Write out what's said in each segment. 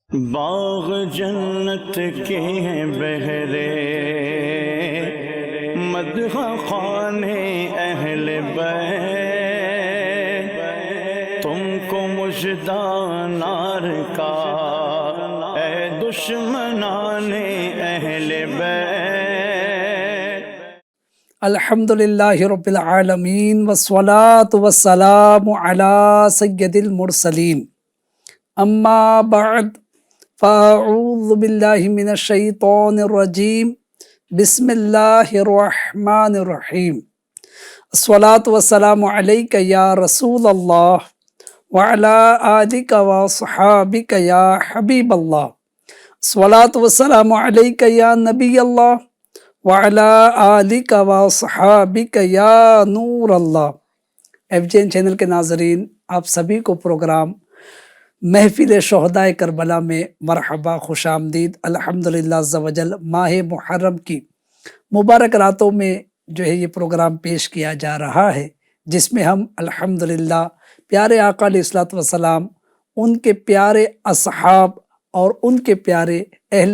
باغ جنت کے ہیں بہرے، مدح خانے اہل بیت، تم کو مژدہ نار کا اے دشمنان اہل بیت۔ الحمدللہ رب العالمین والصلاة والسلام علی سید المرسلین، اما بعد فاعوذ باللہ من الشیطان الرجیم، بسم اللہ الرحمن الرحیم۔ الصلاة والسلام علیک یا رسول اللہ وعلی آلک وصحابک یا حبیب اللہ۔ الصلاة والسلام علیک یا نبی اللہ وعلی آلک وصحابک یا نور اللہ۔ FJN چینل کے ناظرین، آپ سبھی کو پروگرام محفل شہدائے کربلا میں مرحبا، خوش آمدید۔ الحمدللہ عز و جل ماہ محرم کی مبارک راتوں میں جو ہے یہ پروگرام پیش کیا جا رہا ہے، جس میں ہم الحمدللہ پیارے آقا علیہ الصلوۃ والسلام، ان کے پیارے اصحاب اور ان کے پیارے اہل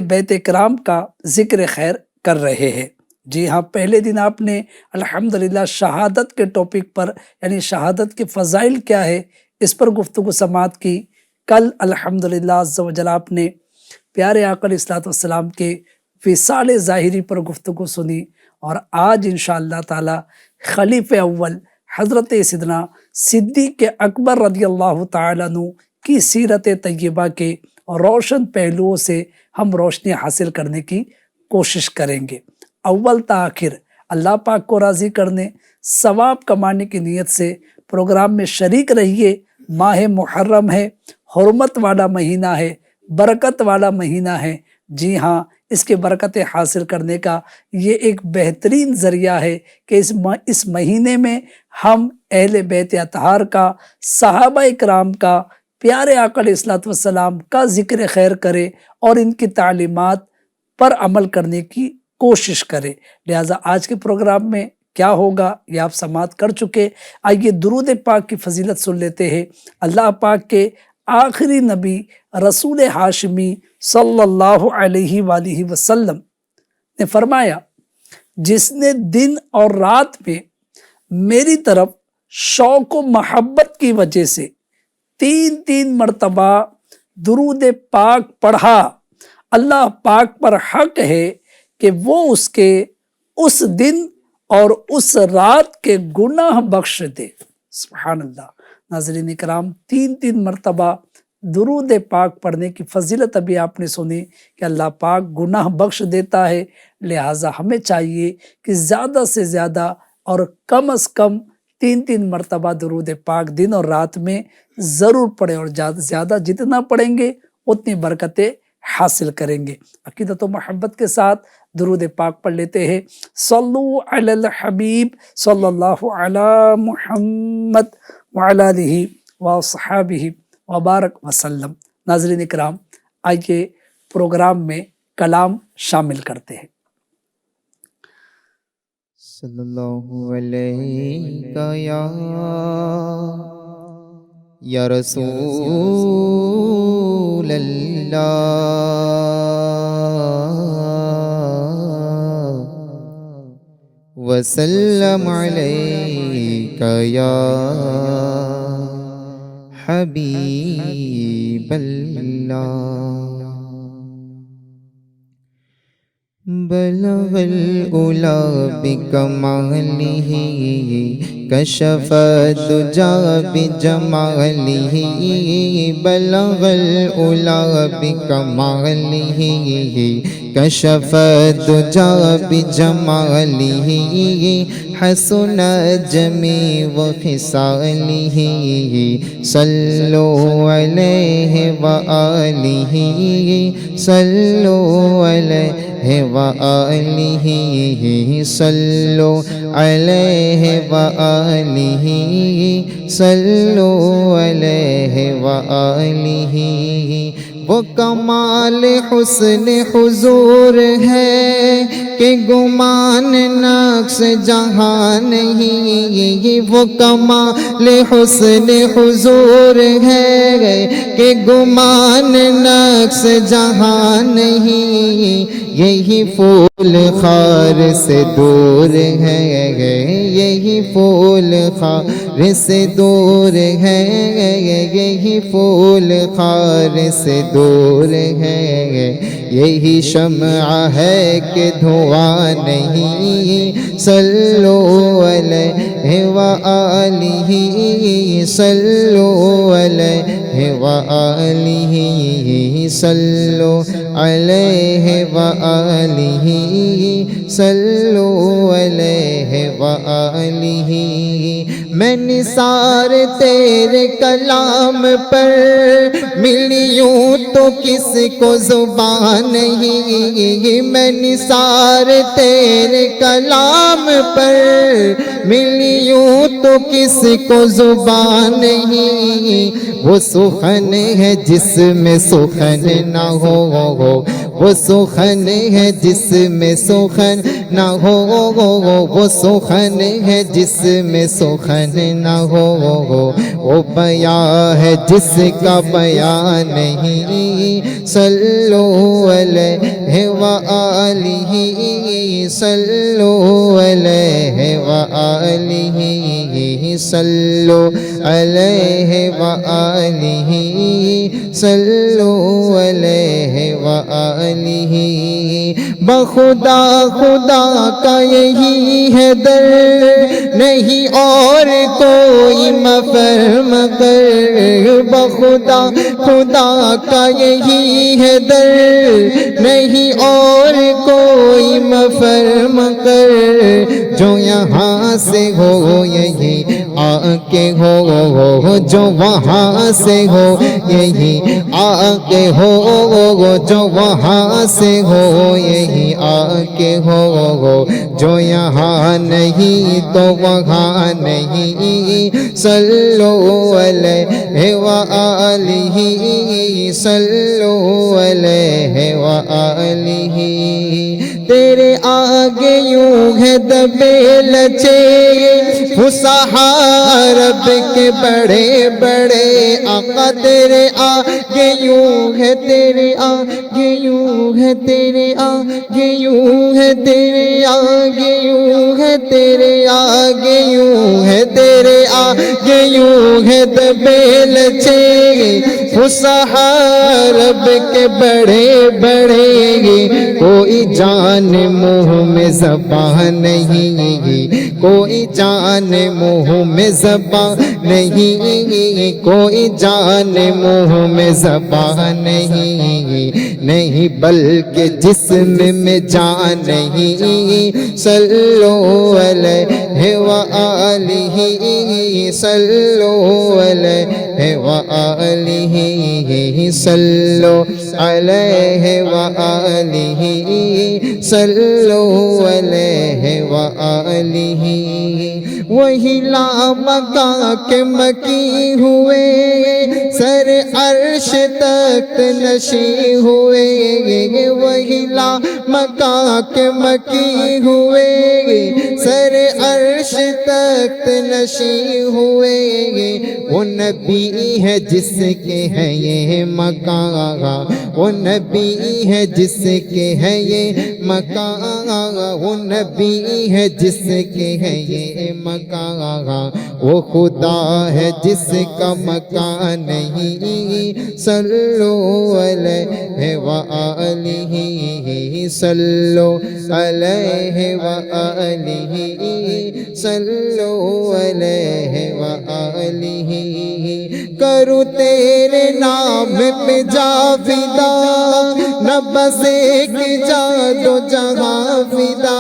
بیت کرام کا ذکر خیر کر رہے ہیں۔ جی ہاں، پہلے دن آپ نے الحمدللہ شہادت کے ٹاپک پر، یعنی شہادت کے فضائل کیا ہے، اس پر گفتگو سماعت کی۔ کل الحمدللہ عز و جل آپ نے پیارے آقا علیہ الصلوۃ والسلام کے وصال ظاہری پر گفتگو سنی، اور آج انشاءاللہ تعالی خلیفہ اول حضرت سیدنا صدیق اکبر رضی اللہ تعالیٰ عنہ کی سیرت طیبہ کے روشن پہلوؤں سے ہم روشنی حاصل کرنے کی کوشش کریں گے۔ اول تا آخر اللہ پاک کو راضی کرنے، ثواب کمانے کی نیت سے پروگرام میں شریک رہیے۔ ماہ محرم ہے، حرمت والا مہینہ ہے، برکت والا مہینہ ہے۔ جی ہاں، اس کے برکتیں حاصل کرنے کا یہ ایک بہترین ذریعہ ہے کہ اس مہینے میں ہم اہل بیت اطہار کا، صحابہ اکرام کا، پیارے آقا علیہ الصلوۃ والسلام کا ذکر خیر کرے اور ان کی تعلیمات پر عمل کرنے کی کوشش کرے۔ لہٰذا آج کے پروگرام میں کیا ہوگا یہ آپ سماعت کر چکے۔ آئیے درود پاک کی فضیلت سن لیتے ہیں۔ اللہ پاک کے آخری نبی رسول ہاشمی صلی اللہ علیہ وآلہ وسلم نے فرمایا، جس نے دن اور رات میں میری طرف شوق و محبت کی وجہ سے 3 مرتبہ درود پاک پڑھا، اللہ پاک پر حق ہے کہ وہ اس کے اس دن اور اس رات کے گناہ بخش دے۔ سبحان اللہ۔ ناظرین اکرام، 3 مرتبہ درود پاک پڑھنے کی فضیلت ابھی آپ نے سنی کہ اللہ پاک گناہ بخش دیتا ہے۔ لہٰذا ہمیں چاہیے کہ زیادہ سے زیادہ اور کم از کم 3 مرتبہ درود پاک دن اور رات میں ضرور پڑھیں، اور زیادہ جتنا پڑھیں گے اتنی برکتیں حاصل کریں گے۔ عقیدت و محبت کے ساتھ درود پاک پڑھ لیتے ہیں۔ صلو علی الحبیب صلی اللہ علی محمد وعلی آلہ وصحابہ وبارک وسلم۔ ناظرین اکرام، آئیے پروگرام میں کلام شامل کرتے ہیں۔ صلی اللہ علیہ یا رسول اللہ، وسلم علیک یا حبیب اللہ۔ بلغ العلا بکمالہ، کشف الدجی بجمالہ، بلغ العلا بکمالہ، کشف الدجی بجمالہ، حسن جمیع خصالہ، صلو علیہ وآلہ، صلو علیہ وآلہ، صلو علیہ وآلہ، صلو علیہ وآلہ۔ وہ کمال حسن حضور ہے کہ گمان نقص جہاں جہاں نہیں، وہ کمال حسن حضور ہے کہ گمان نقص جہاں نہیں، یہی پھول خار سے دور ہے، یہی پھول خار سے دور ہے، یہی پھول خار سے دور ہے، یہی شمع ہے کہ دھواں نہیں، صلو علیہ وآلہ، صلو علیہ وآلہ، صلو علیہ وآلہ، صلو علیہ وآلہ۔ میں نثار تیرے کلام پر ملی یوں تو کس کو زبان نہیں، میں نثار تیرے کلام پر ملی یوں تو کس کو زبان نہیں، وہ سخن ہے جس میں سخن نہ ہو، وہ سخن ہے جس میں سخن نہ ہو، وہ سخن ہے جس میں سخن نہ ہو، وہ بیان ہے جس کا بیان نہیں، صلو علیہ وآلہ، صلو علیہ وآلہ، صلو علیہ وآلہ، صلو علیہ وآلہ۔ بخدا خدا کا یہی ہے در، نہیں اور کوئی مفر مگر، بخدا خدا کا یہی ہے در، نہیں اور کوئی مفر مگر، جو یہاں سے ہو یہی آ کے ہو، جو وہاں سے ہو یہی آ کے ہو، جو وہاں سے ہو یہی آ کے ہو، جو یہاں نہیں تو وہاں نہیں، صلو علیہ وآلہ، صلو علیہ وآلہ۔ تیرے آگے یوں ہے دبے لچے فصحاء رب کے بڑے بڑے آقا، تیرے آگے یوں ہے، تیرے آگے یوں ہے، تیرے آگے یوں ہے، تیرے آگے یوں ہے، تیرے آگے یوں ہے، تیرے آگے یوں ہے دبے لچے فصحاء رب کے بڑے بڑے، کوئی جان منہ میں زبان نہیں، کوئی جان منہ میں زبان نہیں، کوئی جان منہ میں زبان نہیں، بلکہ جسم میں جان نہیں، صلو علیہ وآلہ، صلو علیہ وآلہ، صلو علیہ وآلہ، صلو علیہ وآلہ۔ وہی لامکاں کے مکی ہوئے، سر عرش تک نشیں ہوئے، وہی لامکاں کے مکی ہوئے، سر عرش تک نشیں ہوئے، وہ نبی ہے جس کے ہے یہ مکان، وہ نبی ہے جس کے ہے یہ مکان، وہ نبی ہے جس کے ہے یہ مکان، وہ خدا ہے جس کا مکان نہیں، صلو علیہ وآلہ، صلو علیہ وآلہ، صلو علیہ وآلہ۔ کروں تیرے نام پہ جا فدا، نہ بس ایک جا دو جہاں فدا،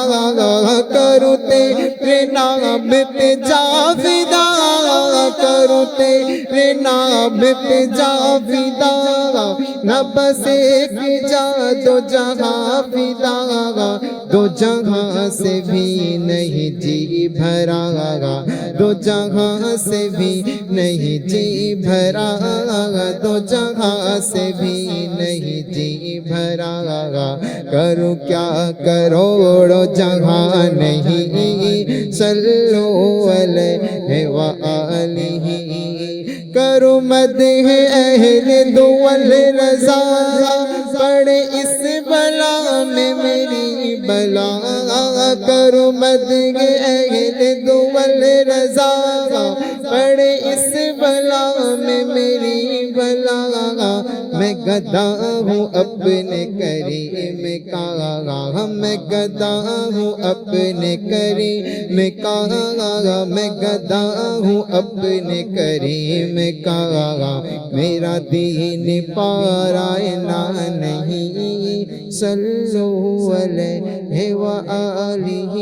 کروں تیرے نام پہ جا فدا، یارو تیرے نام پہ جا فدا، نہ بس ایک جا دو جہاں فدا، دو جہاں سے بھی نہیں جی بھرا، دو جہاں سے بھی نہیں جی بھرا، دو جہاں سے بھی نہیں جی بھرا، کرو کیا کروڑوں جہاں نہیں، صلو علیہ وآلہ، کرو مدح اہل دول رضا، پڑے اس بلا میں میری بلا، کرو مدح اہل دول رضا، پڑے اس بلا میں میری بلا، میں گدھا ہوں اپنے کریم کا، میں گدھا ہوں اپنے کریم کا، میں گدھا ہوں اپنے کریم کا، میرا دین پارائنا نہیں، صلو علیہ وآلہ،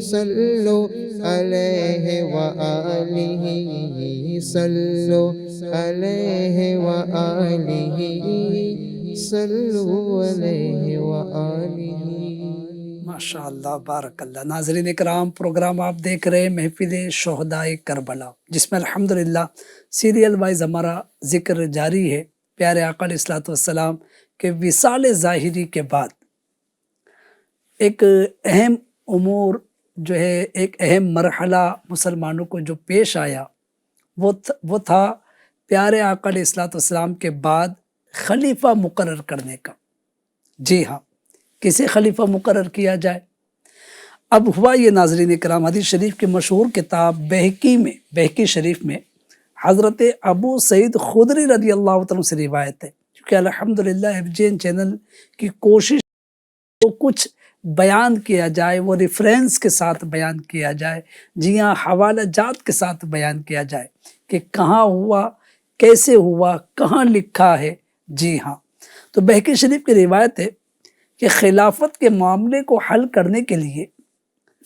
صلو علیہ وآلہ، صلو علیہ وآلہ، صلو علیہ وآلہ۔ ماشاء اللہ، بارک اللہ۔ ناظرین اکرام، پروگرام آپ دیکھ رہے ہیں محفل شہدائے کربلا، جس میں الحمدللہ سیریل وائز ہمارا ذکر جاری ہے پیارے آقا علیہ الصلوۃ والسلام کے وصال ظاہری کے بعد ایک اہم امور جو ہے، ایک اہم مرحلہ مسلمانوں کو جو پیش آیا وہ تھا پیارے آقا علیہ الصلوۃ والسلام کے بعد خلیفہ مقرر کرنے کا۔ جی ہاں، کسے خلیفہ مقرر کیا جائے؟ اب ہوا یہ ناظرین کرام، حدیث شریف کی مشہور کتاب بہقی شریف میں حضرت ابو سعید خدری رضی اللہ تعالیٰ سے روایت ہے، کیونکہ الحمدللہ FGN چینل کی کوشش تو کچھ بیان کیا جائے وہ ریفرنس کے ساتھ بیان کیا جائے، جی ہاں، حوالہ جات کے ساتھ بیان کیا جائے کہ کہاں ہوا، کیسے ہوا، کہاں لکھا ہے۔ جی ہاں، تو بہقی شریف کی روایت ہے کہ خلافت کے معاملے کو حل کرنے کے لیے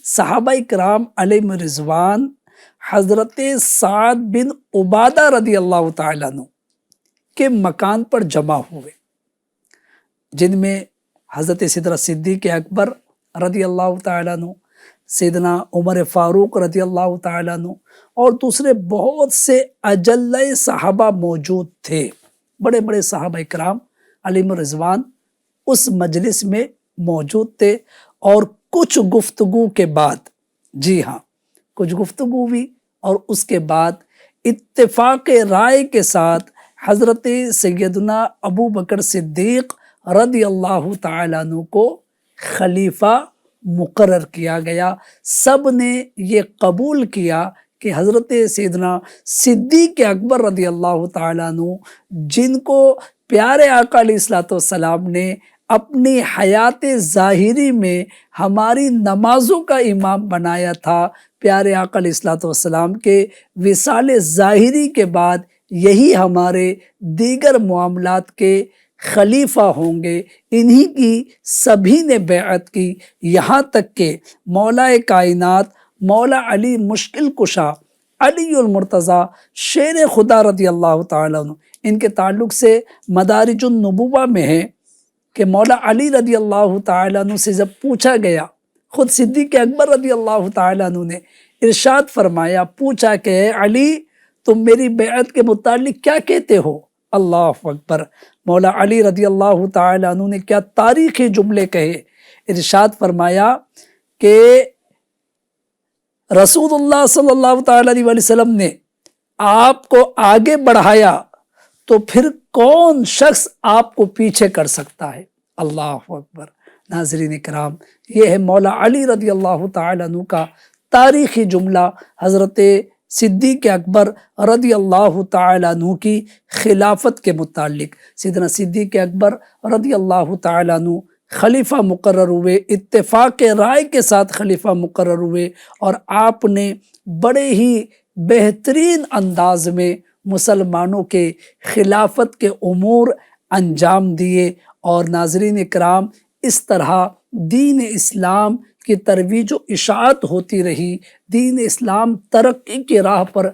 صحابہ کرام علیہم رضوان حضرت سعد بن عبادہ رضی اللہ تعالیٰ عنہ کے مکان پر جمع ہوئے، جن میں حضرت سیدنا صدیق اکبر رضی اللہ تعالیٰ عنہ، سیدنا عمر فاروق رضی اللہ تعالیٰ عنہ اور دوسرے بہت سے اجلۂ صحابہ موجود تھے۔ بڑے بڑے صحابہ کرام علیہم رضوان اس مجلس میں موجود تھے، اور کچھ گفتگو کے بعد، جی ہاں، کچھ گفتگو ہوئی اور اس کے بعد اتفاق رائے کے ساتھ حضرت سیدنا ابو بکر صدیق رضی اللہ تعالیٰ عنہ کو خلیفہ مقرر کیا گیا۔ سب نے یہ قبول کیا کہ حضرت سیدنا صدیق اکبر رضی اللہ تعالیٰ عنہ، جن کو پیارے آقا علیہ الصلوۃ والسلام نے اپنی حیات ظاہری میں ہماری نمازوں کا امام بنایا تھا، پیارے آقا علیہ الصلوۃ والسلام کے وصال ظاہری کے بعد یہی ہمارے دیگر معاملات کے خلیفہ ہوں گے۔ انہی کی سبھی نے بیعت کی، یہاں تک کہ مولا کائنات مولا علی مشکل کشا علی المرتضیٰ شیر خدا رضی اللہ تعالیٰ عنہ، ان کے تعلق سے مدارج النبوہ میں ہے کہ مولا علی رضی اللہ تعالیٰ عنہ سے جب پوچھا گیا، خود صدیق اکبر رضی اللہ تعالیٰ عنہ نے ارشاد فرمایا، پوچھا کہ اے علی، تم میری بیعت کے متعلق کیا کہتے ہو؟ اللہ اکبر! مولا علی رضی اللہ تعالیٰ عنہ نے کیا تاریخی جملے کہے، ارشاد فرمایا کہ رسول اللہ صلی اللہ تعالیٰ علیہ وسلم نے آپ کو آگے بڑھایا تو پھر کون شخص آپ کو پیچھے کر سکتا ہے؟ اللہ اکبر! ناظرین کرام، یہ ہے مولا علی رضی اللہ تعالیٰ عنہ کا تاریخی جملہ حضرت صدیق اکبر رضی اللہ تعالیٰ عنہ کی خلافت کے متعلق۔ سیدنا صدیق اکبر رضی اللہ تعالیٰ عنہ خلیفہ مقرر ہوئے، اتفاق رائے کے ساتھ خلیفہ مقرر ہوئے، اور آپ نے بڑے ہی بہترین انداز میں مسلمانوں کے خلافت کے امور انجام دیے، اور ناظرین اکرام، اس طرح دین اسلام کی ترویج و اشاعت ہوتی رہی، دین اسلام ترقی کی راہ پر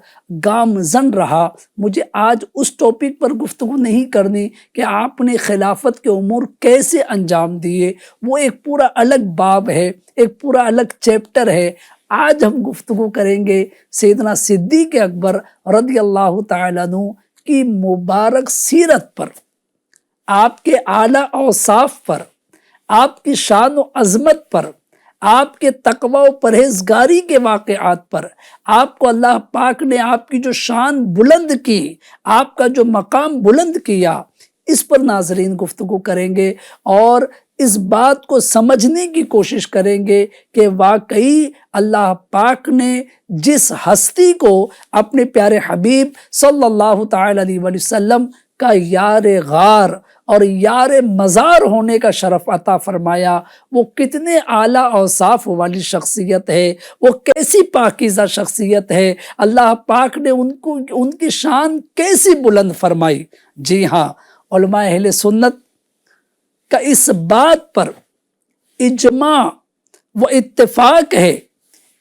گامزن رہا۔ مجھے آج اس ٹاپک پر گفتگو نہیں کرنی کہ آپ نے خلافت کے امور کیسے انجام دیے، وہ ایک پورا الگ باب ہے، ایک پورا الگ چیپٹر ہے۔ آج ہم گفتگو کریں گے سیدنا صدیق اکبر رضی اللہ تعالیٰ عنہ کی مبارک سیرت پر، آپ کے اعلیٰ اوصاف پر، آپ کی شان و عظمت پر، آپ کے تقوی و پرہیزگاری کے واقعات پر، آپ کو اللہ پاک نے آپ کی جو شان بلند کی، آپ کا جو مقام بلند کیا، اس پر ناظرین گفتگو کریں گے اور اس بات کو سمجھنے کی کوشش کریں گے کہ واقعی اللہ پاک نے جس ہستی کو اپنے پیارے حبیب صلی اللہ تعالی علیہ وسلم کا یار غار اور یار مزار ہونے کا شرف عطا فرمایا، وہ کتنے اعلیٰ اوصاف والی شخصیت ہے، وہ کیسی پاکیزہ شخصیت ہے، اللہ پاک نے ان کی شان کیسی بلند فرمائی۔ جی ہاں، علماء اہل سنت کا اس بات پر اجماع و اتفاق ہے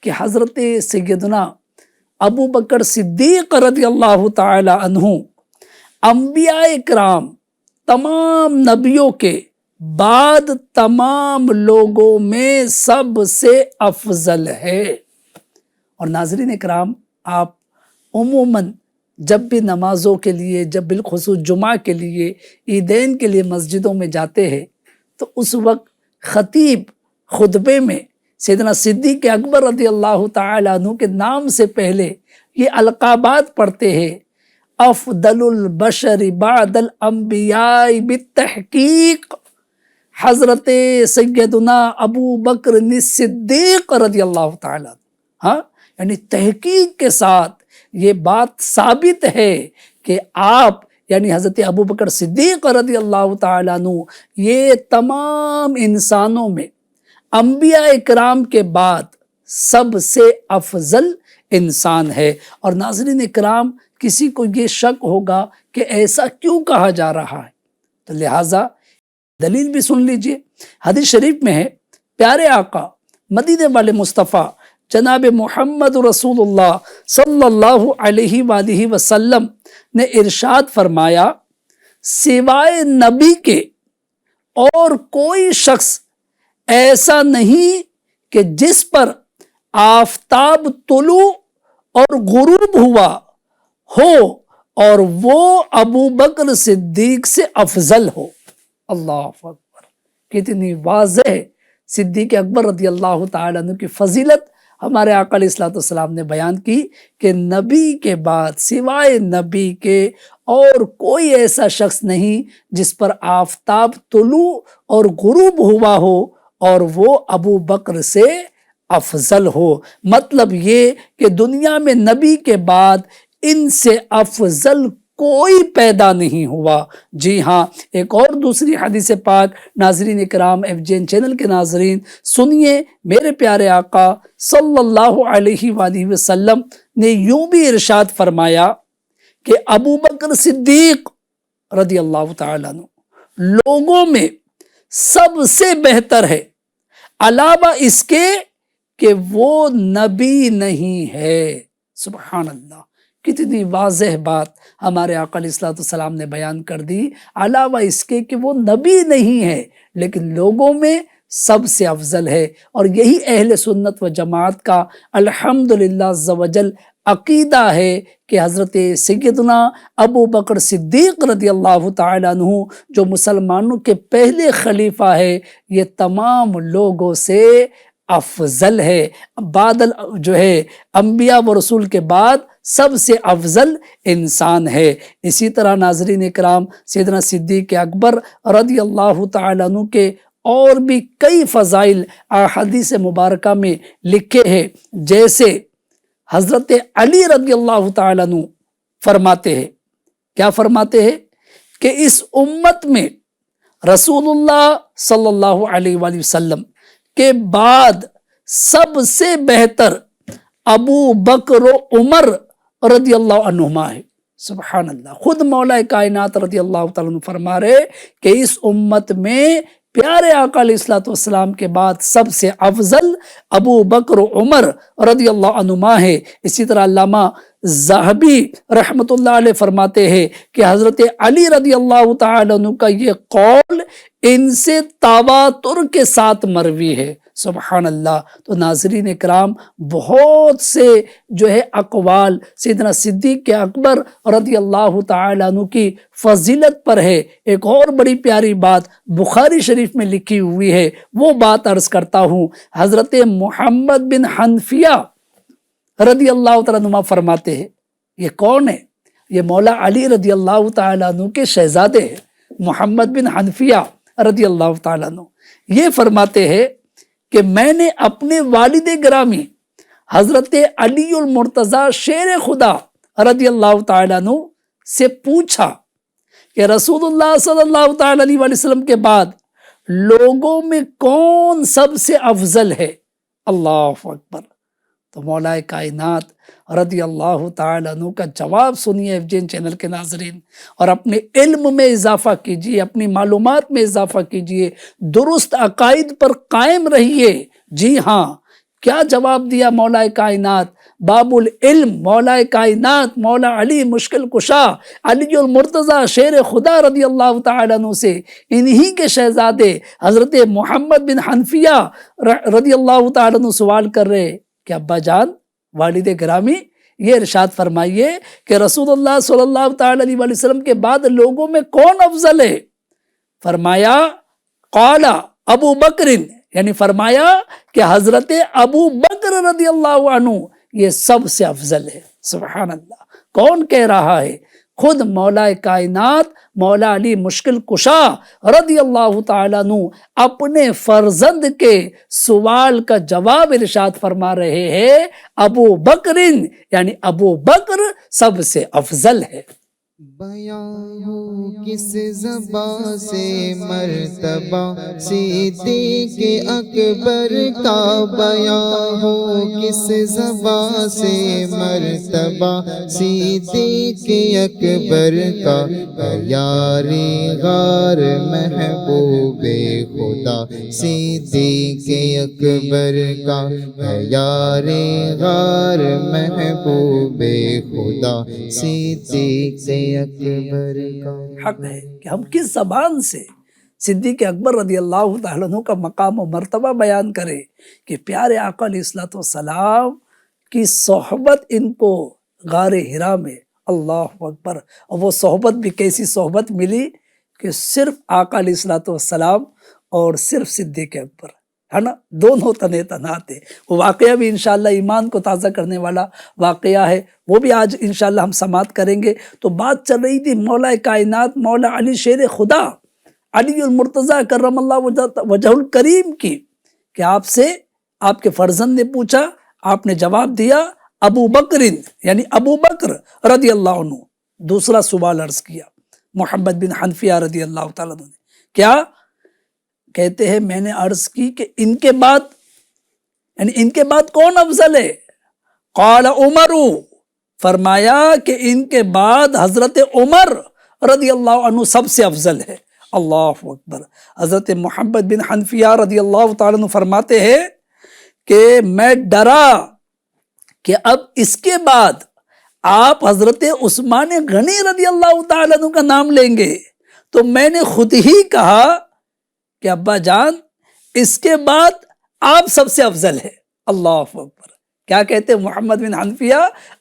کہ حضرت سیدنا ابو بکر صدیق رضی اللہ تعالی عنہ انبیاء کرام، تمام نبیوں کے بعد تمام لوگوں میں سب سے افضل ہے۔ اور ناظرین کرام، آپ عموماً جب بھی نمازوں کے لیے، جب بالخصوص جمعہ کے لیے، عیدین کے لیے مسجدوں میں جاتے ہیں تو اس وقت خطیب خطبے میں سیدنا صدیق اکبر رضی اللہ تعالیٰ عنہ کے نام سے پہلے یہ القابات پڑھتے ہیں: افضل البشر بعد الانبیاء بالتحقیق حضرت سیدنا ابو بکر صدیق رضی اللہ تعالیٰ عنہ۔ ہاں، یعنی تحقیق کے ساتھ یہ بات ثابت ہے کہ آپ یعنی حضرت ابو بکر صدیق رضی اللہ تعالیٰ عنہ یہ تمام انسانوں میں انبیاء اکرام کے بعد سب سے افضل انسان ہے۔ اور ناظرین اکرام، کسی کو یہ شک ہوگا کہ ایسا کیوں کہا جا رہا ہے، تو لہٰذا دلیل بھی سن لیجئے۔ حدیث شریف میں ہے، پیارے آقا مدینے والے مصطفیٰ جناب محمد رسول اللہ صلی اللہ علیہ وآلہ وسلم نے ارشاد فرمایا، سوائے نبی کے اور کوئی شخص ایسا نہیں کہ جس پر آفتاب طلوع اور غروب ہوا ہو اور وہ ابو بکر صدیق سے افضل ہو۔ اللہ اکبر، کتنی واضح صدیق اکبر رضی اللہ تعالیٰ عنہ کی فضیلت ہمارے آقا علیہ الصلوۃ والسلام نے بیان کی کہ نبی کے بعد سوائے نبی کے اور کوئی ایسا شخص نہیں جس پر آفتاب طلوع اور غروب ہوا ہو اور وہ ابو بکر سے افضل ہو۔ مطلب یہ کہ دنیا میں نبی کے بعد ان سے افضل کوئی پیدا نہیں ہوا۔ جی ہاں، ایک اور دوسری حدیث پاک ناظرین اکرام، FJN چینل کے ناظرین سنیے، میرے پیارے آقا صلی اللہ علیہ وآلہ وسلم نے یوں بھی ارشاد فرمایا کہ ابو بکر صدیق رضی اللہ تعالیٰ عنہ لوگوں میں سب سے بہتر ہے، علاوہ اس کے کہ وہ نبی نہیں ہے۔ سبحان اللہ، کتنی واضح بات ہمارے آقا علیہ الصلوۃ والسلام نے بیان کر دی، علاوہ اس کے کہ وہ نبی نہیں ہے لیکن لوگوں میں سب سے افضل ہے۔ اور یہی اہل سنت و جماعت کا الحمدللہ عز و جل عقیدہ ہے کہ حضرت سیدنا ابو بکر صدیق رضی اللہ تعالیٰ عنہ جو مسلمانوں کے پہلے خلیفہ ہے، یہ تمام لوگوں سے افضل ہے، بعد جو ہے انبیاء و رسول کے بعد سب سے افضل انسان ہے۔ اسی طرح ناظرین اکرام، سیدنا صدیق اکبر رضی اللہ تعالیٰ عنہ کے اور بھی کئی فضائل احادیث مبارکہ میں لکھے ہیں، جیسے حضرت علی رضی اللہ تعالیٰ عنہ فرماتے ہیں، کیا فرماتے ہیں کہ اس امت میں رسول اللہ صلی اللہ علیہ وآلہ وسلم کے بعد سب سے بہتر ابو بکر و عمر رضی اللہ عنہما ہے۔ سبحان اللہ، خود مولا کائنات رضی اللہ تعالیٰ عنہ فرما رہے کہ اس امت میں پیارے آقا علیہ الصلوۃ والسلام کے بعد سب سے افضل ابو بکر و عمر رضی اللہ عنہما ہے۔ اسی طرح علامہ ذہبی رحمۃ اللہ علیہ فرماتے ہیں کہ حضرت علی رضی اللہ تعالیٰ عنہ کا یہ قول ان سے تواتر کے ساتھ مروی ہے۔ سبحان اللہ۔ تو ناظرین اکرام، بہت سے جو ہے اقوال سیدنا صدیق اکبر رضی اللہ تعالیٰ عنہ کی فضیلت پر ہے۔ ایک اور بڑی پیاری بات بخاری شریف میں لکھی ہوئی ہے، وہ بات عرض کرتا ہوں۔ حضرت محمد بن حنفیہ رضی اللہ تعالیٰ عنہ فرماتے ہیں، یہ کون ہے؟ یہ مولا علی رضی اللہ تعالیٰ عنہ کے شہزادے ہیں، محمد بن حنفیہ رضی اللہ تعالیٰ عنہ۔ یہ فرماتے ہیں کہ میں نے اپنے والد گرامی حضرت علی المرتضیٰ شیر خدا رضی اللہ تعالیٰ عنہ سے پوچھا کہ رسول اللہ صلی اللہ تعالیٰ علیہ وسلم کے بعد لوگوں میں کون سب سے افضل ہے؟ اللہ اکبر۔ تو مولا کائنات رضی اللہ تعالیٰ عنہ کا جواب سنیے FGN چینل کے ناظرین، اور اپنے علم میں اضافہ کیجیے، اپنی معلومات میں اضافہ کیجیے، درست عقائد پر قائم رہیے۔ جی ہاں، کیا جواب دیا مولا کائنات؟ باب العلم مولا کائنات مولا علی مشکل کشا علی المرتضیٰ شیر خدا رضی اللہ تعالیٰ عنہ سے انہی کے شہزادے حضرت محمد بن حنفیہ رضی اللہ تعالیٰ عنہ سوال کر رہے کہ ابا جان، والد گرامی، یہ ارشاد فرمائیے کہ رسول اللہ صلی اللہ تعالیٰ علیہ وسلم کے بعد لوگوں میں کون افضل ہے؟ فرمایا قال ابو بکر، یعنی فرمایا کہ حضرت ابو بکر رضی اللہ عنہ یہ سب سے افضل ہے۔ سبحان اللہ۔ کون کہہ رہا ہے؟ خود مولا کائنات مولا علی مشکل کشا رضی اللہ تعالیٰ عنہ اپنے فرزند کے سوال کا جواب ارشاد فرما رہے ہیں، ابو بکر، یعنی ابو بکر سب سے افضل ہے۔ بیان ہو کس زبان سے مرتبہ صدیق اکبر کا، بیان ہو کس زبان سے مرتبہ صدیق اکبر کا، یار غار محبوب خدا صدیق اکبر کا، یار غار محبوب خدا صدیق اکبر کا۔ حق ہے کہ ہم کس زبان سے صدیق اکبر رضی اللہ تعالیٰ عنہ کا مقام و مرتبہ بیان کریں کہ پیارے آقا علیہ الصلوۃ والسلام کی صحبت ان کو غار حرا میں، اللہ اکبر، اور وہ صحبت بھی کیسی صحبت ملی کہ صرف آقا علیہ الصلوۃ والسلام اور صرف صدیق اکبر، ہے نا، دونوں تنے تنہا تھے۔ وہ واقعہ بھی انشاءاللہ ایمان کو تازہ کرنے والا واقعہ ہے، وہ بھی آج انشاءاللہ ہم سماعت کریں گے۔ تو بات چل رہی تھی مولا کائنات مولا علی شیر خدا علی المرتضیٰ کرم اللہ وجہ الکریم کی، کہ آپ سے آپ کے فرزند نے پوچھا، آپ نے جواب دیا ابو بکر، یعنی ابو بکر رضی اللہ عنہ۔ دوسرا سوال عرض کیا محمد بن حنفیہ رضی اللہ تعالیٰ عنہ نے، کیا کہتے ہیں؟ میں نے عرض کی کہ ان کے بعد، یعنی ان کے بعد کون افضل ہے؟ قال عمر، فرمایا کہ ان کے بعد حضرت عمر رضی اللہ عنہ سب سے افضل ہے۔ اللہ اکبر۔ حضرت محمد بن حنفیہ رضی اللہ تعالیٰ عنہ فرماتے ہیں کہ میں ڈرا کہ اب اس کے بعد آپ حضرت عثمان غنی رضی اللہ تعالیٰ عنہ کا نام لیں گے، تو میں نے خود ہی کہا کہ ابا جان، اس کے بعد آپ سب سے افضل ہے۔ اللہ اکبر۔ کیا کہتے ہیں محمد بن حنفیہ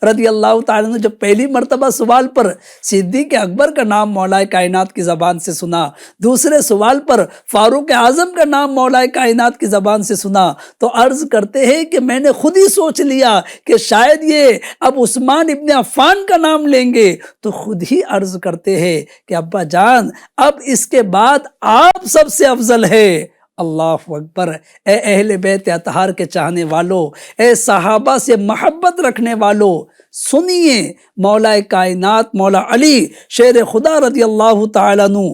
رضی اللہ تعالیٰ نے جب پہلی مرتبہ سوال پر صدیق اکبر کا نام مولا کائنات کی زبان سے سنا، دوسرے سوال پر فاروق اعظم کا نام مولا کائنات کی زبان سے سنا، تو عرض کرتے ہیں کہ میں نے خود ہی سوچ لیا کہ شاید یہ اب عثمان ابن عفان کا نام لیں گے، تو خود ہی عرض کرتے ہیں کہ ابا جان، اب اس کے بعد آپ سب سے افضل ہے۔ اللہ اکبر۔ اے اہل بیت اطہار کے چاہنے والوں، اے صحابہ سے محبت رکھنے والوں، سنیے مولا کائنات مولا علی شیر خدا رضی اللہ تعالیٰ عنہ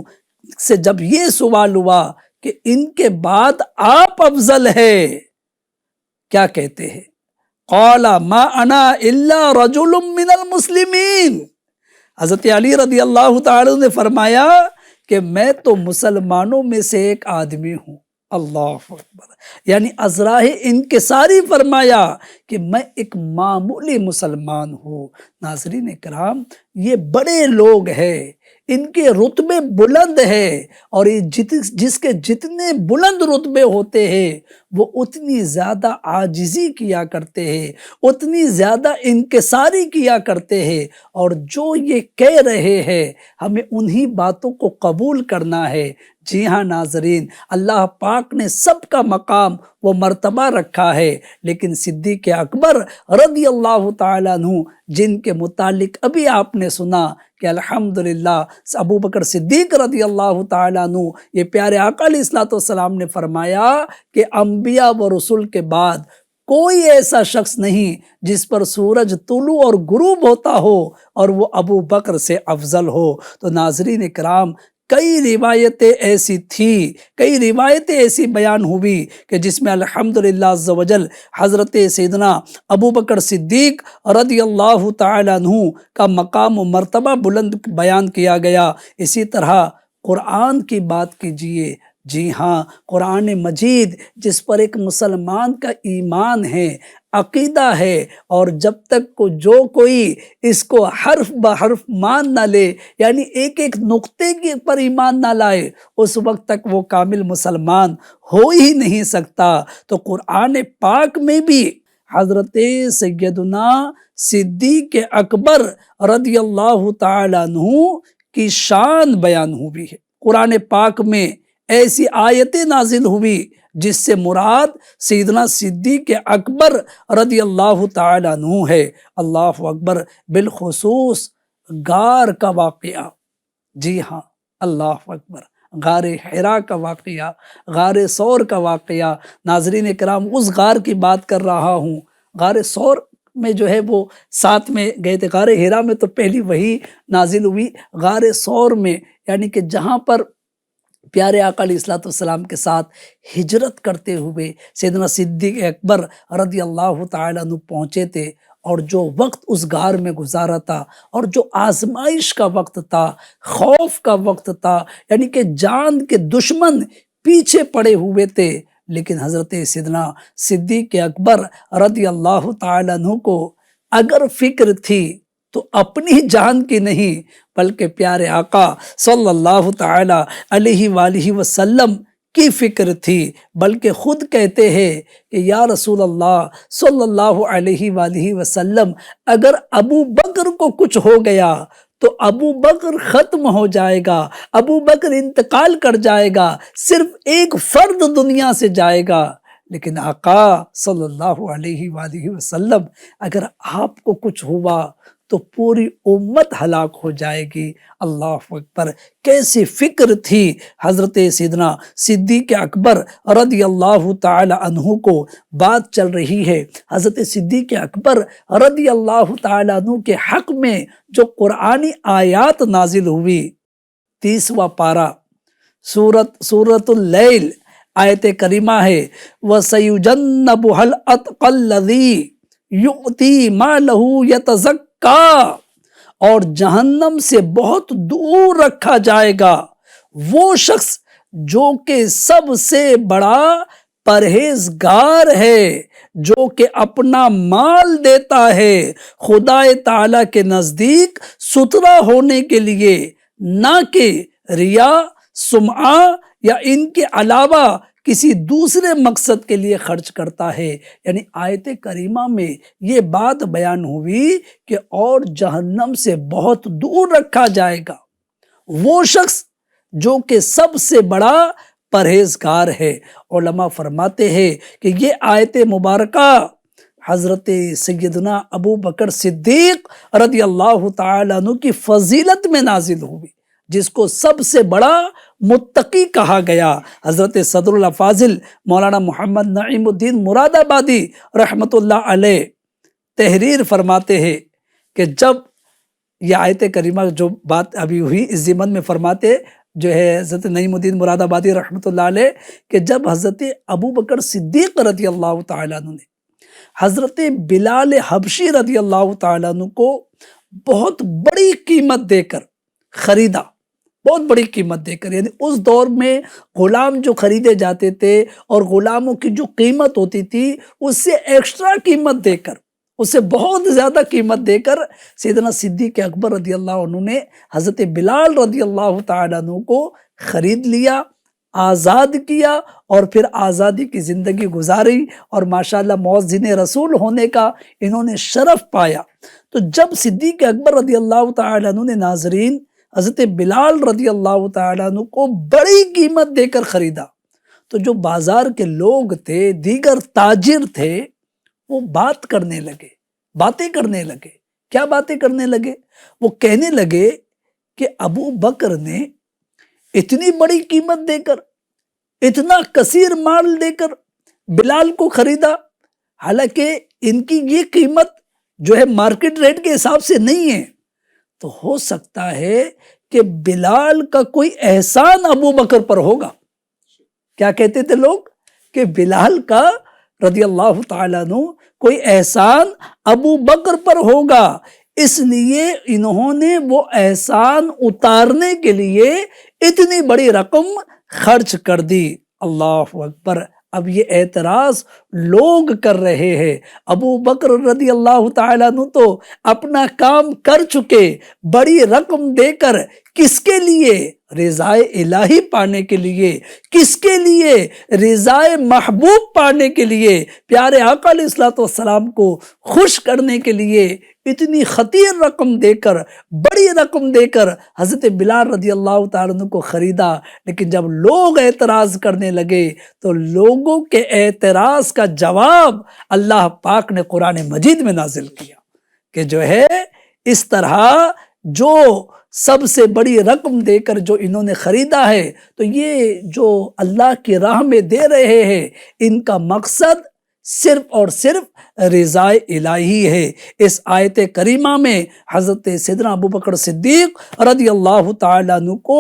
سے جب یہ سوال ہوا کہ ان کے بعد آپ افضل ہے، کیا کہتے ہیں؟ قال ما انا الا رجل من المسلمین۔ حضرت علی رضی اللہ تعالیٰ عنہ نے فرمایا کہ میں تو مسلمانوں میں سے ایک آدمی ہوں۔ اللہ اکبر، یعنی ازراہ انکساری فرمایا کہ میں ایک معمولی مسلمان ہوں۔ ناظرین کرام، یہ بڑے لوگ ہیں، ان کے رتبے بلند ہیں، اور یہ جس کے جتنے بلند رتبے ہوتے ہیں وہ اتنی زیادہ عاجزی کیا کرتے ہیں، اتنی زیادہ انکساری کیا کرتے ہیں، اور جو یہ کہہ رہے ہیں ہمیں انہی باتوں کو قبول کرنا ہے۔ جی ہاں ناظرین، اللہ پاک نے سب کا مقام وہ مرتبہ رکھا ہے، لیکن صدیق اکبر رضی اللہ تعالیٰ عنہ، جن کے متعلق ابھی آپ نے سنا کہ الحمدللہ ابو بکر صدیق رضی اللہ تعالیٰ عنہ، یہ پیارے آقا علیہ الصلوۃ والسلام نے فرمایا کہ انبیاء و رسول کے بعد کوئی ایسا شخص نہیں جس پر سورج طلوع اور غروب ہوتا ہو اور وہ ابو بکر سے افضل ہو۔ تو ناظرین کرام، کئی روایتیں ایسی بیان ہوئی کہ جس میں الحمدللہ عز و جل حضرت سیدنا ابو بکر صدیق رضی اللہ تعالیٰ عنہ کا مقام و مرتبہ بلند بیان کیا گیا۔ اسی طرح قرآن کی بات کیجئے، جی ہاں، قرآن مجید جس پر ایک مسلمان کا ایمان ہے، عقیدہ ہے، اور جب تک جو کوئی اس کو حرف بحرف مان نہ لے، یعنی ایک ایک نقطے کے پر ایمان نہ لائے، اس وقت تک وہ کامل مسلمان ہو ہی نہیں سکتا۔ تو قرآن پاک میں بھی حضرت سیدنا صدیق اکبر رضی اللہ تعالیٰ عنہ کی شان بیان ہوئی ہے۔ قرآن پاک میں ایسی آیتیں نازل ہوئی جس سے مراد سیدنا صدیق اکبر رضی اللہ تعالیٰ عنہ ہے۔ اللہ اکبر، بالخصوص غار کا واقعہ، جی ہاں، اللہ اکبر، غار حرا کا واقعہ، غار ثور کا واقعہ۔ ناظرین کرام، اس غار کی بات کر رہا ہوں۔ غار ثور میں جو ہے وہ ساتھ میں گئے تھے، غار حرا میں تو پہلی وحی نازل ہوئی، غار ثور میں یعنی کہ جہاں پر پیارے آقا علیہ الصلوۃ والسلام کے ساتھ ہجرت کرتے ہوئے سیدنا صدیق اکبر رضی اللہ تعالیٰ عنہ پہنچے تھے، اور جو وقت اس غار میں گزارا تھا، اور جو آزمائش کا وقت تھا، خوف کا وقت تھا، یعنی کہ جان کے دشمن پیچھے پڑے ہوئے تھے، لیکن حضرت سیدنا صدیق اکبر رضی اللہ تعالیٰ عنہ کو اگر فکر تھی تو اپنی جان کی نہیں، بلکہ پیارے آقا صلی اللہ تعالی علیہ وآلہ وسلم کی فکر تھی۔ بلکہ خود کہتے ہیں کہ یا رسول اللہ صلی اللہ علیہ وآلہ وسلم، اگر ابو بکر کو کچھ ہو گیا تو ابو بکر ختم ہو جائے گا، ابو بکر انتقال کر جائے گا، صرف ایک فرد دنیا سے جائے گا، لیکن آقا صلی اللہ علیہ وآلہ وسلم اگر آپ کو کچھ ہوا تو پوری امت ہلاک ہو جائے گی۔ اللہ اکبر، کیسی فکر تھی حضرت سیدنا صدیق اکبر رضی اللہ تعالی عنہ کو۔ بات چل رہی ہے حضرت صدیق اکبر رضی اللہ تعالی عنہ کے حق میں جو قرآنی آیات نازل ہوئی۔ 30واں پارہ سورۃ اللیل، آیت کریمہ ہے وَسَيُجَنَّبُهَا الْأَتْقَى الَّذِي يُؤْتِي مَالَهُ يَتَزَكَّىٰ، اور جہنم سے بہت دور رکھا جائے گا وہ شخص جو کہ سب سے بڑا پرہیزگار ہے، جو کہ اپنا مال دیتا ہے خدا تعالیٰ کے نزدیک ستھرا ہونے کے لیے، نہ کہ ریا، سمعہ یا ان کے علاوہ کسی دوسرے مقصد کے لیے خرچ کرتا ہے۔ یعنی آیت کریمہ میں یہ بات بیان ہوئی کہ اور جہنم سے بہت دور رکھا جائے گا وہ شخص جو کہ سب سے بڑا پرہیزگار ہے۔ علماء فرماتے ہیں کہ یہ آیت مبارکہ حضرت سیدنا ابو بکر صدیق رضی اللہ تعالیٰ عنہ کی فضیلت میں نازل ہوئی، جس کو سب سے بڑا متقی کہا گیا۔ حضرت صدر الافاضل مولانا محمد نعیم الدین مراد آبادی رحمۃ اللہ علیہ تحریر فرماتے ہیں کہ جب یہ آیت کریمہ جو بات ابھی ہوئی اس ضمن میں فرماتے جو ہے حضرت نعیم الدین مراد آبادی رحمۃ اللہ علیہ کہ جب حضرت ابو بکر صدیق رضی اللہ تعالیٰ عنہ نے حضرت بلال حبشی رضی اللہ تعالیٰ عنہ کو بہت بڑی قیمت دے کر خریدا، بہت بڑی قیمت دے کر. یعنی اس دور میں غلام جو خریدے جاتے تھے اور غلاموں کی جو قیمت ہوتی تھی اس سے ایکسٹرا قیمت دے کر، اس سے بہت زیادہ قیمت دے کر سیدنا صدیق اکبر رضی اللہ عنہ نے حضرت بلال رضی اللہ تعالیٰ عنہ کو خرید لیا، آزاد کیا اور پھر آزادی کی زندگی گزاری اور ماشاءاللہ مؤذن رسول ہونے کا انہوں نے شرف پایا. تو جب صدیق اکبر رضی اللہ تعالیٰ عنہ نے ناظرین حضرت بلال رضی اللہ تعالیٰ عنہ کو بڑی قیمت دے کر خریدا تو جو بازار کے لوگ تھے، دیگر تاجر تھے، وہ باتیں کرنے لگے. کیا باتیں کرنے لگے؟ وہ کہنے لگے کہ ابو بکر نے اتنی بڑی قیمت دے کر، اتنا کثیر مال دے کر بلال کو خریدا، حالانکہ ان کی یہ قیمت جو ہے مارکیٹ ریٹ کے حساب سے نہیں ہے. تو ہو سکتا ہے کہ بلال کا کوئی احسان ابو بکر پر ہوگا. کیا کہتے تھے لوگ؟ کہ بلال کا رضی اللہ تعالیٰ عنہ کوئی احسان ابو بکر پر ہوگا، اس لیے انہوں نے وہ احسان اتارنے کے لیے اتنی بڑی رقم خرچ کر دی. اللہ اکبر. اب یہ اعتراض لوگ کر رہے ہیں. ابو بکر رضی اللہ تعالیٰ عنہ تو اپنا کام کر چکے، بڑی رقم دے کر، کس کے لیے؟ رضائے الہی پانے کے لیے. کس کے لیے؟ رضائے محبوب پانے کے لیے، پیارے آقا علیہ الصلوۃ والسلام کو خوش کرنے کے لیے اتنی خطیر رقم دے کر، بڑی رقم دے کر حضرت بلال رضی اللہ تعالیٰ عنہ کو خریدا. لیکن جب لوگ اعتراض کرنے لگے تو لوگوں کے اعتراض کا جواب اللہ پاک نے قرآن مجید میں نازل کیا کہ جو ہے اس طرح جو سب سے بڑی رقم دے کر جو انہوں نے خریدا ہے تو یہ جو اللہ کی راہ میں دے رہے ہیں ان کا مقصد صرف اور صرف رضائے الہی ہے. اس آیت کریمہ میں حضرت سیدنا ابوبکر صدیق رضی اللہ تعالیٰ عنہ کو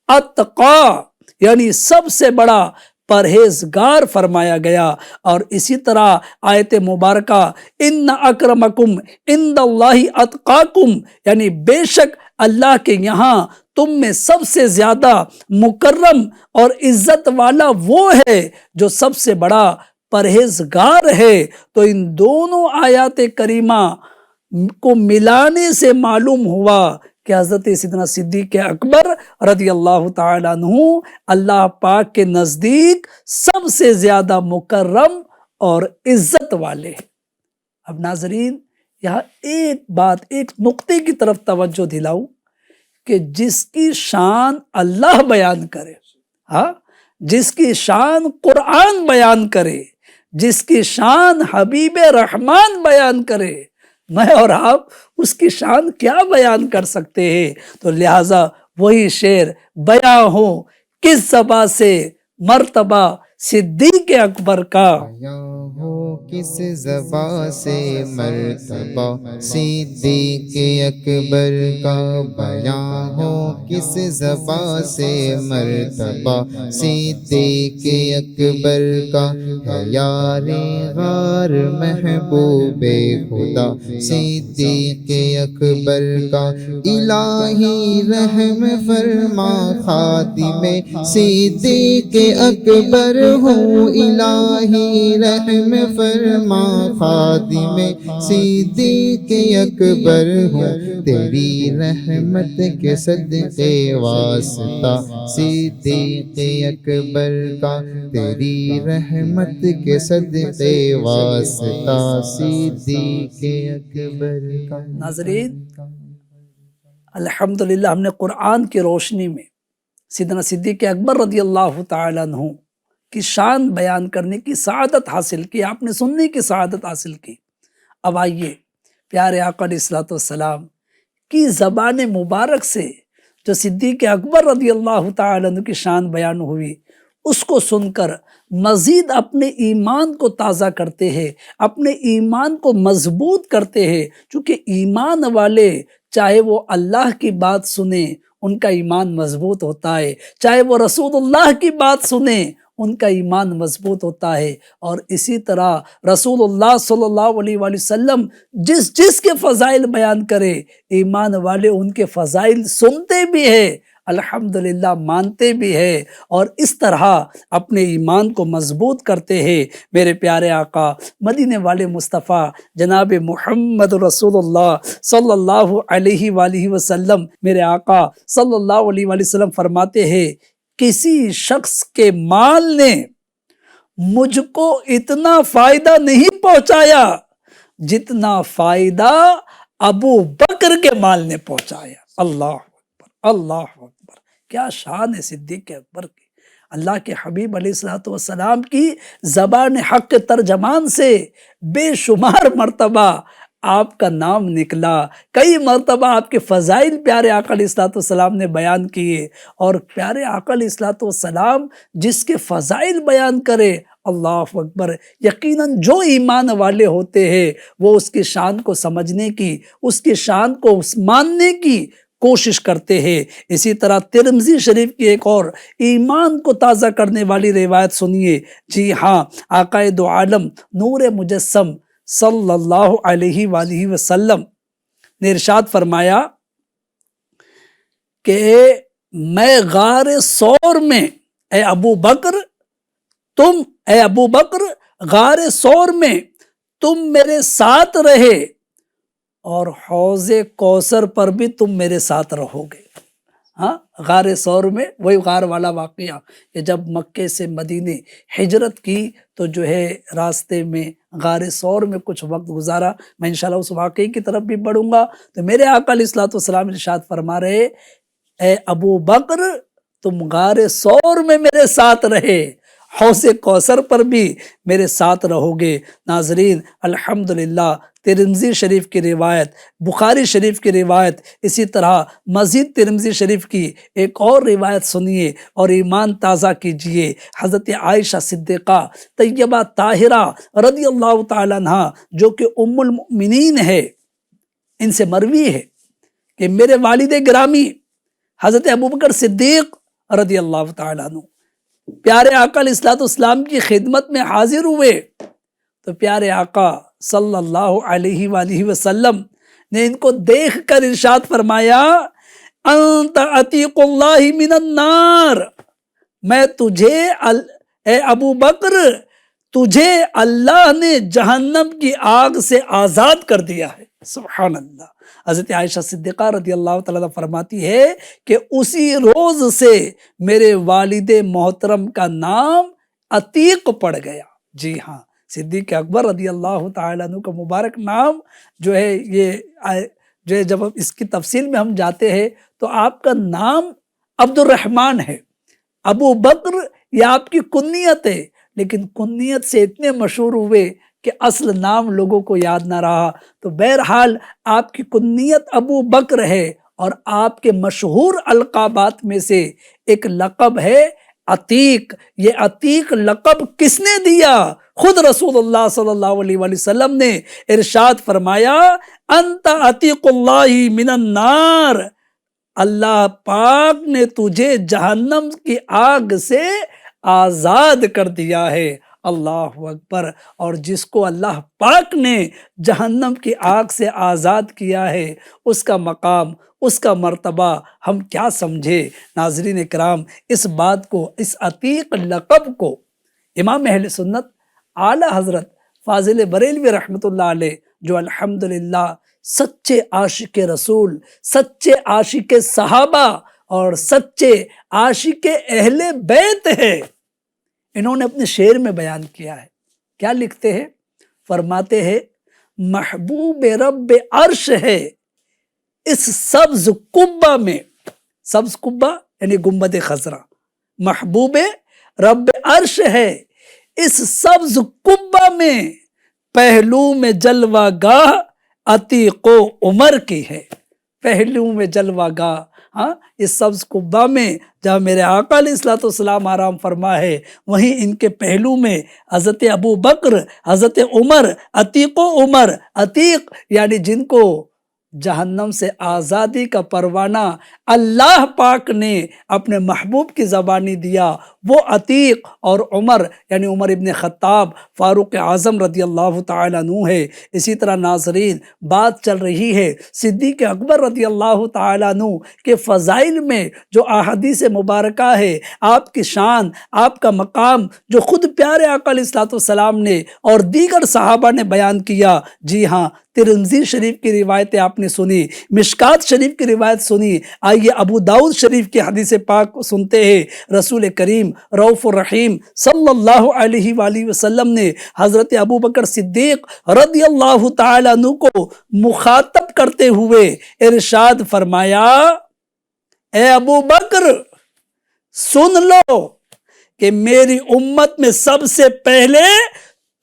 اتقا یعنی سب سے بڑا پرہیزگار فرمایا گیا. اور اسی طرح آیت مبارکہ ان اکرمکم عند اللہ اتقاکم یعنی بے شک اللہ کے یہاں تم میں سب سے زیادہ مکرم اور عزت والا وہ ہے جو سب سے بڑا پرہیزگار ہے. تو ان دونوں آیات کریمہ کو ملانے سے معلوم ہوا کہ حضرت سیدنا صدیق اکبر رضی اللہ تعالیٰ عنہ اللہ پاک کے نزدیک سب سے زیادہ مکرم اور عزت والے ہیں. اب ناظرین یہاں ایک بات، ایک نقطے کی طرف توجہ دلاؤں کہ جس کی شان اللہ بیان کرے، جس کی شان قرآن بیان کرے، جس کی شان حبیب رحمان بیان کرے، میں اور آپ اس کی شان کیا بیان کر سکتے ہیں؟ تو لہٰذا وہی شعر بیان ہو کس زبان سے مرتبہ صدیق اکبر کا، بیاں ہو کس زبان سے مرتبہ صدیق اکبر کا، بیاں ہو کس زبان سے مرتبہ صدیق اکبر کا، ہے یار غار محبوب خدا صدیق اکبر کا، الہی رحم فرما خادم صدیق اکبر ہوں، الہی رحم فرما خادم صدیق اکبر ہوں، تیری رحمت کے صدقے واسطہ صدیق اکبر کا، تیری رحمت کے صدقے واسطہ صدیق اکبر کا. ناظرین الحمدللہ ہم نے قرآن کی روشنی میں سیدنا صدیق اکبر رضی اللہ تعالیٰ عنہ کی شان بیان کرنے کی سعادت حاصل کی، آپ نے سننے کی سعادت حاصل کی. اب آئیے پیارے آقا علیہ الصلوۃ والسلام کی زبان مبارک سے جو صدیق اکبر رضی اللہ تعالیٰ عنہ کی شان بیان ہوئی اس کو سن کر مزید اپنے ایمان کو تازہ کرتے ہیں، اپنے ایمان کو مضبوط کرتے ہیں. چونکہ ایمان والے چاہے وہ اللہ کی بات سنیں ان کا ایمان مضبوط ہوتا ہے، چاہے وہ رسول اللہ کی بات سنیں ان کا ایمان مضبوط ہوتا ہے. اور اسی طرح رسول اللہ صلی اللہ علیہ وآلہ وسلم جس کے فضائل بیان کرے ایمان والے ان کے فضائل سنتے بھی ہیں الحمدللہ مانتے بھی ہیں اور اس طرح اپنے ایمان کو مضبوط کرتے ہیں۔ میرے پیارے آقا مدینے والے مصطفیٰ جناب محمد رسول اللہ صلی اللہ علیہ وآلہ وسلم، میرے آقا صلی اللہ علیہ وآلہ وسلم فرماتے ہیں کسی شخص کے مال نے مجھ کو اتنا فائدہ نہیں پہنچایا جتنا فائدہ ابو بکر کے مال نے پہنچایا۔ اللہ اکبر، اللہ اکبر، کیا شان ہے صدیق اکبر کی۔ اللہ کے حبیب علیہ الصلوۃ والسلام کی زبان حق ترجمان سے بے شمار مرتبہ آپ کا نام نکلا، کئی مرتبہ آپ کے فضائل پیارے آقا علیہ الصلوۃ والسلام نے بیان کیے، اور پیارے آقا علیہ الصلوۃ والسلام جس کے فضائل بیان کرے، اللہ اکبر، یقیناً جو ایمان والے ہوتے ہیں وہ اس کی شان کو سمجھنے کی، اس کی شان کو ماننے کی کوشش کرتے ہیں۔ اسی طرح ترمذی شریف کی ایک اور ایمان کو تازہ کرنے والی روایت سنیے۔ جی ہاں، آقا دو عالم نور مجسم صلی اللہ علیہ وآلہ وسلم نے ارشاد فرمایا کہ میں غار ثور میں، اے ابو بکر غار ثور میں تم میرے ساتھ رہے اور حوض کوثر پر بھی تم میرے ساتھ رہو گے۔ ہاں، غار ثور میں، وہی غار والا واقعہ کہ جب مکے سے مدینے ہجرت کی تو جو ہے راستے میں غار ثور میں کچھ وقت گزارا۔ میں انشاءاللہ اس واقعے کی طرف بھی بڑھوں گا۔ تو میرے آقا علیہ الصلوۃ والسلام ارشاد فرما رہے، اے ابو بکر تم غار ثور میں میرے ساتھ رہے، حوض کوثر پر بھی میرے ساتھ رہو گے۔ ناظرین، الحمدللہ ترمذی شریف کی روایت، بخاری شریف کی روایت، اسی طرح مزید ترمذی شریف کی ایک اور روایت سنیے اور ایمان تازہ کیجئے۔ حضرت عائشہ صدیقہ طیبہ طاہرہ رضی اللہ تعالیٰ عنہ جو کہ ام المؤمنین ہے، ان سے مروی ہے کہ میرے والد گرامی حضرت ابوبکر صدیق رضی اللہ تعالیٰ عنہ پیارے آقا علیہ الصلوۃ والسلام کی خدمت میں حاضر ہوئے تو پیارے آقا صلی اللہ علیہ وآلہ وسلم نے ان کو دیکھ کر ارشاد فرمایا، انت عتیق اللہ من النار، میں تجھے اے ابو بکر تجھے اللہ نے جہنم کی آگ سے آزاد کر دیا ہے۔ سبحان اللہ۔ حضرت عائشہ صدیقہ رضی اللہ تعالیٰ فرماتی ہے کہ اسی روز سے میرے والد محترم کا نام عتیق پڑ گیا۔ جی ہاں، صدیق اکبر رضی اللہ تعالیٰ عنہ کا مبارک نام جو ہے، یہ جو ہے جب اس کی تفصیل میں ہم جاتے ہیں تو آپ کا نام عبد الرحمن ہے، ابو بکر یہ آپ کی کنیت ہے، لیکن کنیت سے اتنے مشہور ہوئے کہ اصل نام لوگوں کو یاد نہ رہا۔ تو بہرحال آپ کی کنیت ابو بکر ہے، اور آپ کے مشہور القابات میں سے ایک لقب ہے عتیق۔ یہ عتیق لقب کس نے دیا؟ خود رسول اللہ صلی اللہ علیہ وآلہ وسلم نے ارشاد فرمایا، انت عتیق اللہ من النار، اللہ پاک نے تجھے جہنم کی آگ سے آزاد کر دیا ہے۔ اللہ اکبر۔ اور جس کو اللہ پاک نے جہنم کی آگ سے آزاد کیا ہے، اس کا مقام، اس کا مرتبہ ہم کیا سمجھے۔ ناظرین کرام، اس بات کو، اس عتیق لقب کو امام اہل سنت اعلیٰ حضرت فاضل بریلوی رحمۃ اللہ علیہ، جو الحمدللہ سچے عاشق رسول، سچے عاشق صحابہ اور سچے عاشق اہل بیت ہے، انہوں نے اپنے شعر میں بیان کیا ہے۔ کیا لکھتے ہیں؟ فرماتے ہیں، محبوب رب عرش ہے اس سبز قبہ میں، سبز قبہ یعنی گنبد خضرا، محبوب رب عرش ہے اس سبز قبہ میں، پہلو میں جلوہ گاہ عتیق و عمر کی ہے۔ پہلو میں جلوہ گاہ، ہاں، اس سبز قبہ میں جہاں میرے آقا علیہ الصلوۃ والسلام آرام فرما ہے، وہیں ان کے پہلو میں حضرت ابو بکر، حضرت عمر، عتیق و عمر، عتیق یعنی جن کو جہنم سے آزادی کا پروانہ اللہ پاک نے اپنے محبوب کی زبانی دیا، وہ عتیق اور عمر یعنی عمر ابن خطاب فاروق اعظم رضی اللہ تعالیٰ عنہ ہے۔ اسی طرح ناظرین بات چل رہی ہے صدیق اکبر رضی اللہ تعالیٰ عنہ کے فضائل میں جو احادیث مبارکہ ہے، آپ کی شان، آپ کا مقام جو خود پیارے آقا علیہ الصلوۃ والسلام نے اور دیگر صحابہ نے بیان کیا۔ جی ہاں، ترمذی شریف کی روایتیں آپ نے سنی، مشکات شریف کی روایت سنی، آئیے ابو داؤد شریف کی حدیث پاک سنتے ہیں۔ رسول کریم رؤوف الرحیم صلی اللہ علیہ وآلہ وسلم نے حضرت ابو بکر صدیق رضی اللہ تعالیٰ عنہ کو مخاطب کرتے ہوئے ارشاد فرمایا، اے ابو بکر سن لو کہ میری امت میں سب سے پہلے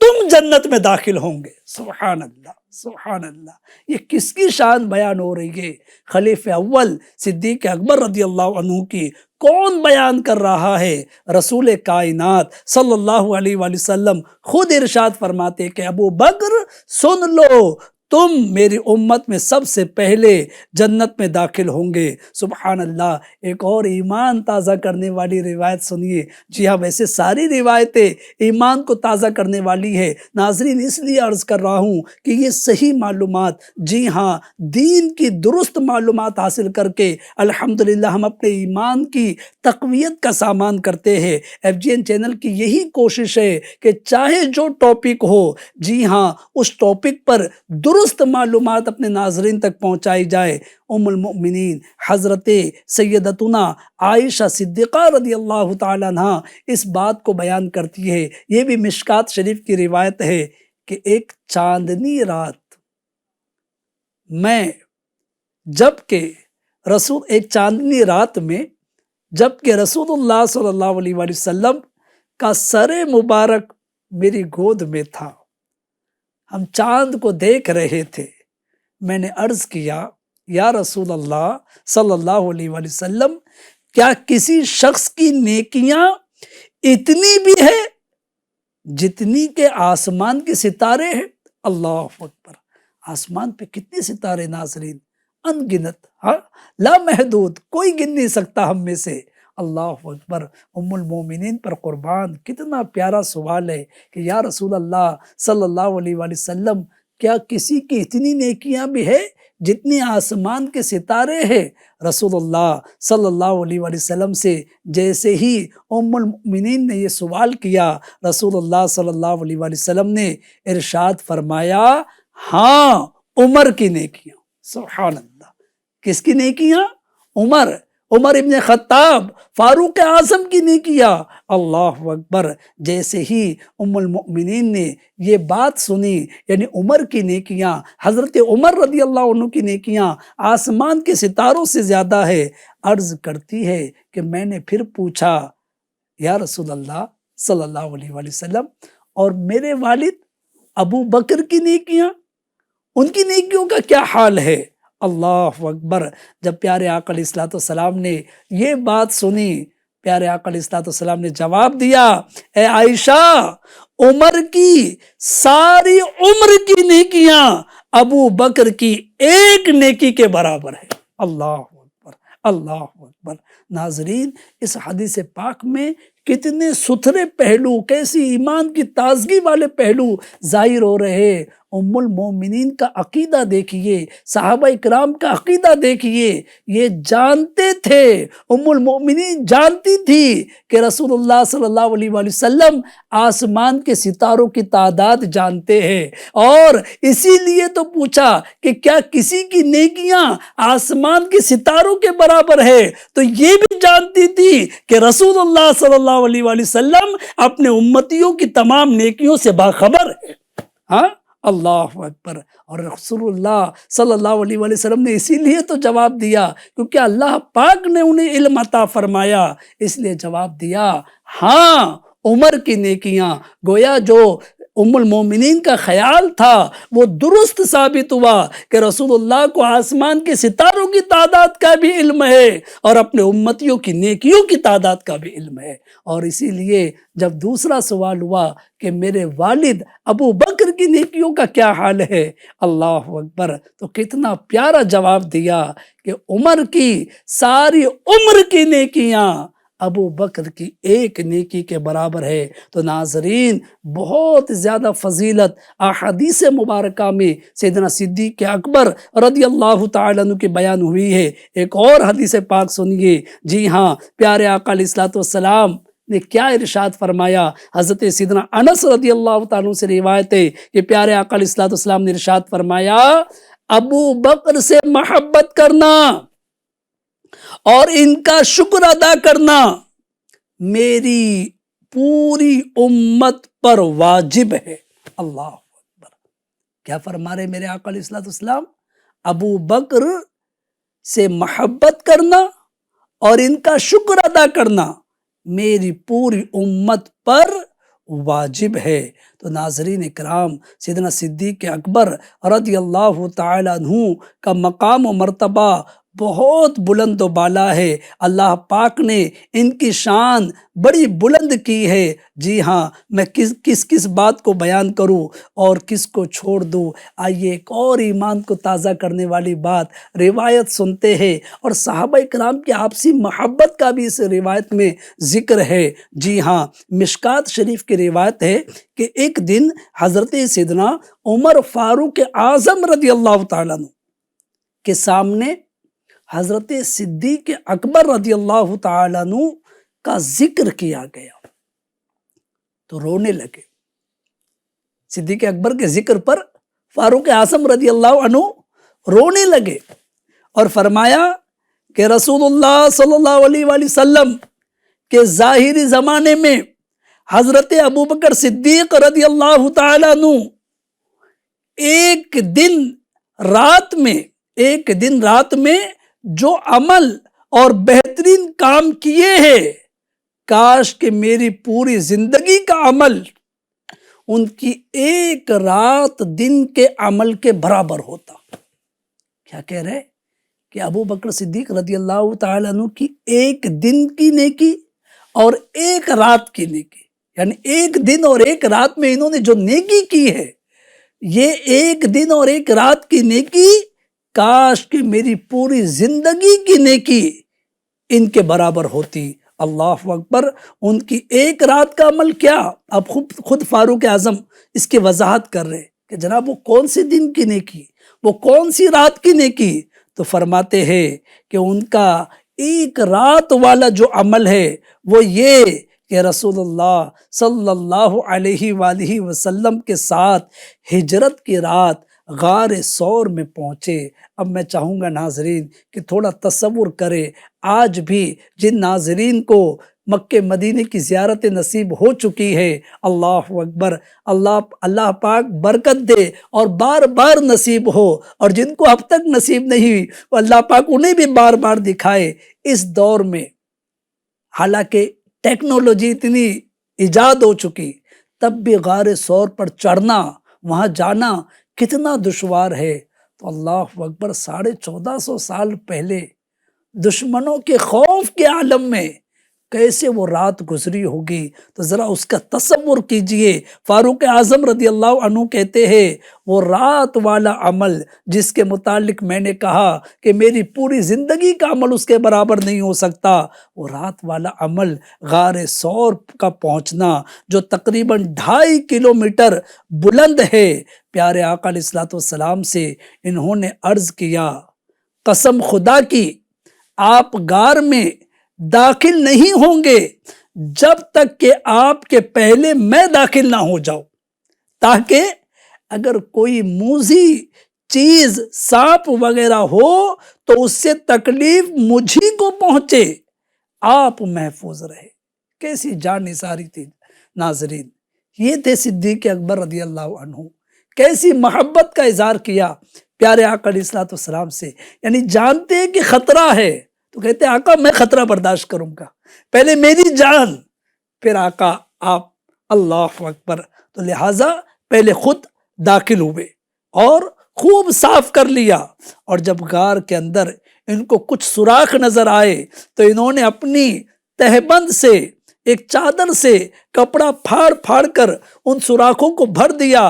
تم جنت میں داخل ہوں گے۔ سبحان اللہ، سبحان اللہ، یہ کس کی شان بیان ہو رہی ہے؟ خلیفہ اول صدیق اکبر رضی اللہ عنہ کی کون بیان کر رہا ہے؟ رسول کائنات صلی اللہ علیہ وآلہ وسلم خود ارشاد فرماتے کہ ابو بکر سن لو، تم میری امت میں سب سے پہلے جنت میں داخل ہوں گے۔ سبحان اللہ، ایک اور ایمان تازہ کرنے والی روایت سنیے۔ جی ہاں، ویسے ساری روایتیں ایمان کو تازہ کرنے والی ہے ناظرین، اس لیے عرض کر رہا ہوں کہ یہ صحیح معلومات، جی ہاں، دین کی درست معلومات حاصل کر کے الحمدللہ ہم اپنے ایمان کی تقویت کا سامان کرتے ہیں۔ FGN چینل کی یہی کوشش ہے کہ چاہے جو ٹاپک ہو، جی ہاں، اس ٹاپک پر درست معلومات اپنے ناظرین تک پہنچائی جائے۔ ام المؤمنین حضرت سیدتنا عائشہ صدیقہ رضی اللہ تعالیٰ عنہ اس بات کو بیان کرتی ہے، یہ بھی مشکات شریف کی روایت ہے کہ ایک چاندنی رات میں ایک چاندنی رات میں جبکہ رسول اللہ صلی اللہ علیہ وآلہ وسلم کا سر مبارک میری گود میں تھا، ہم چاند کو دیکھ رہے تھے، میں نے عرض کیا یا رسول اللہ صلی اللہ علیہ وآلہ وسلم، کیا کسی شخص کی نیکیاں اتنی بھی ہے جتنی کہ آسمان کے ستارے ہیں؟ اللہ اکبر، آسمان پہ کتنے ستارے ناظرین، ان گنت، ہاں، لا محدود، کوئی گن نہیں سکتا ہم میں سے۔ اللہ اکبر، ام المومنین پر قربان، کتنا پیارا سوال ہے کہ یا رسول اللہ صلی اللہ علیہ وآلہ وسلم، کیا کسی کی اتنی نیکیاں بھی ہے جتنی آسمان کے ستارے ہیں؟ رسول اللہ صلی اللہ علیہ وآلہ وسلم سے جیسے ہی ام المؤمنین نے یہ سوال کیا، رسول اللہ صلی اللہ علیہ وآلہ وسلم نے ارشاد فرمایا، ہاں، عمر کی نیکیاں۔ سبحان اللہ، کس کی نیکیاں؟ عمر ابن خطاب فاروق اعظم کی نیکیاں۔ اللہ اکبر، جیسے ہی ام المؤمنین نے یہ بات سنی، یعنی عمر کی نیکیاں، حضرت عمر رضی اللہ عنہ کی نیکیاں آسمان کے ستاروں سے زیادہ ہے، عرض کرتی ہے کہ میں نے پھر پوچھا یا رسول اللہ صلی اللہ علیہ وآلہ وسلم، اور میرے والد ابو بکر کی نیکیاں، ان کی نیکیوں کا کیا حال ہے؟ اللہ اکبر، جب پیارے آقا علیہ الصلوۃ والسلام نے یہ بات سنی، پیارے آقا علیہ الصلوۃ والسلام نے جواب دیا، اے عائشہ، عمر کی ساری عمر کی نیکیاں ابو بکر کی ایک نیکی کے برابر ہے۔ اللہ اکبر، اللہ اکبر۔ ناظرین، اس حدیث پاک میں کتنے ستھرے پہلو، کیسی ایمان کی تازگی والے پہلو ظاہر ہو رہے۔ ام المومنین کا عقیدہ دیکھیے، صحابہ اکرام کا عقیدہ دیکھیے، یہ جانتے تھے، ام المومنین جانتی تھی کہ رسول اللہ صلی اللہ علیہ وآلہ وسلم آسمان کے ستاروں کی تعداد جانتے ہیں، اور اسی لیے تو پوچھا کہ کیا کسی کی نیکیاں آسمان کے ستاروں کے برابر ہے؟ تو یہ بھی جانتی تھی کہ رسول اللہ صلی اللہ علیہ وآلہ وسلم اپنے امتیوں کی تمام نیکیوں سے باخبر ہے۔ ہاں، اللہ اکبر، اور رسول اللہ صلی اللہ علیہ وآلہ وسلم نے اسی لیے تو جواب دیا کیونکہ اللہ پاک نے انہیں علم عطا فرمایا، اس لیے جواب دیا، ہاں، عمر کی نیکیاں۔ گویا جو ام المومنین کا خیال تھا وہ درست ثابت ہوا کہ رسول اللہ کو آسمان کے ستاروں کی تعداد کا بھی علم ہے اور اپنے امتیوں کی نیکیوں کی تعداد کا بھی علم ہے۔ اور اسی لیے جب دوسرا سوال ہوا کہ میرے والد ابو بکر کی نیکیوں کا کیا حال ہے، اللہ اکبر، تو کتنا پیارا جواب دیا کہ عمر کی ساری عمر کی نیکیاں ابو بکر کی ایک نیکی کے برابر ہے۔ تو ناظرین، بہت زیادہ فضیلت احادیث مبارکہ میں سیدنا صدیق اکبر رضی اللہ تعالیٰ عنہ کی بیان ہوئی ہے۔ ایک اور حدیث پاک سنیے، جی ہاں، پیارے آقا علیہ الصلوۃ والسلام نے کیا ارشاد فرمایا۔ حضرت سیدنا انس رضی اللہ تعالیٰ عنہ سے روایت ہے کہ پیارے آقا علیہ الصلوۃ والسلام نے ارشاد فرمایا، ابو بکر سے محبت کرنا اور ان کا شکر ادا کرنا میری پوری امت پر واجب ہے۔ اللہ اکبر، کیا فرما رہے میرے آقا علیہ الصلوۃ والسلام؟ ابو بکر سے محبت کرنا اور ان کا شکر ادا کرنا میری پوری امت پر واجب ہے۔ تو ناظرین کرام، سیدنا صدیق اکبر رضی اللہ تعالیٰ عنہ کا مقام و مرتبہ بہت بلند و بالا ہے۔ اللہ پاک نے ان کی شان بڑی بلند کی ہے۔ جی ہاں، میں کس بات کو بیان کروں اور کس کو چھوڑ دوں؟ آئیے ایک اور ایمان کو تازہ کرنے والی بات روایت سنتے ہیں، اور صحابہ کرام کی آپسی محبت کا بھی اس روایت میں ذکر ہے۔ جی ہاں، مشکات شریف کی روایت ہے کہ ایک دن حضرت سیدنا عمر فاروق اعظم رضی اللہ تعالیٰ عنہ کے سامنے حضرت صدیق اکبر رضی اللہ تعالیٰ عنہ کا ذکر کیا گیا تو رونے لگے۔ صدیق اکبر کے ذکر پر فاروق اعظم رضی اللہ عنہ رونے لگے اور فرمایا کہ رسول اللہ صلی اللہ علیہ وآلہ وسلم کے ظاہری زمانے میں حضرت ابوبکر صدیق رضی اللہ تعالیٰ عنہ ایک دن رات میں جو عمل اور بہترین کام کیے ہیں، کاش کہ میری پوری زندگی کا عمل ان کی ایک رات دن کے عمل کے برابر ہوتا۔ کیا کہہ رہے کہ ابو بکر صدیق رضی اللہ تعالیٰ عنہ کی ایک دن کی نیکی اور ایک رات کی نیکی، یعنی ایک دن اور ایک رات میں انہوں نے جو نیکی کی ہے، یہ ایک دن اور ایک رات کی نیکی کاش کہ میری پوری زندگی کی نیکی ان کے برابر ہوتی۔ اللہ اکبر، ان کی ایک رات کا عمل کیا؟ اب خود فاروق اعظم اس کی وضاحت کر رہے کہ جناب وہ کون سی دن کی نیکی، وہ کون سی رات کی نیکی؟ تو فرماتے ہیں کہ ان کا ایک رات والا جو عمل ہے وہ یہ کہ رسول اللہ صلی اللہ علیہ وآلہ وسلم کے ساتھ ہجرت کی رات غار ثور میں پہنچے۔ اب میں چاہوں گا ناظرین کہ تھوڑا تصور کرے، آج بھی جن ناظرین کو مکہ مدینے کی زیارت نصیب ہو چکی ہے، اللہ اکبر، اللہ پاک برکت دے اور بار بار نصیب ہو، اور جن کو اب تک نصیب نہیں ہوئی اللہ پاک انہیں بھی بار بار دکھائے۔ اس دور میں حالانکہ ٹیکنالوجی اتنی ایجاد ہو چکی، تب بھی غار ثور پر چڑھنا، وہاں جانا کتنا دشوار ہے۔ تو اللہ اکبر، 1450 سال پہلے دشمنوں کے خوف کے عالم میں کیسے وہ رات گزری ہوگی، تو ذرا اس کا تصور کیجئے۔ فاروق اعظم رضی اللہ عنہ کہتے ہیں وہ رات والا عمل جس کے متعلق میں نے کہا کہ میری پوری زندگی کا عمل اس کے برابر نہیں ہو سکتا، وہ رات والا عمل غار ثور کا پہنچنا جو تقریباً 2.5 کلومیٹر بلند ہے۔ پیارے آقا علیہ الصلوۃ والسلام سے انہوں نے عرض کیا، قسم خدا کی آپ غار میں داخل نہیں ہوں گے جب تک کہ آپ کے پہلے میں داخل نہ ہو جاؤں، تاکہ اگر کوئی موذی چیز سانپ وغیرہ ہو تو اس سے تکلیف مجھی کو پہنچے، آپ محفوظ رہے۔ کیسی جان نثاری تھی ناظرین، یہ تھے صدیق اکبر رضی اللہ عنہ، کیسی محبت کا اظہار کیا پیارے آقا علیہ الصلوۃ والسلام سے، یعنی جانتے ہیں کہ خطرہ ہے تو کہتے ہیں آقا میں خطرہ برداشت کروں گا، پہلے میری جان، پھر آقا آپ اللہ اکبر۔ تو لہٰذا پہلے خود داخل ہوئے اور خوب صاف کر لیا، اور جب غار کے اندر ان کو کچھ سوراخ نظر آئے تو انہوں نے اپنی تہبند سے ایک چادر سے کپڑا پھاڑ پھاڑ کر ان سوراخوں کو بھر دیا،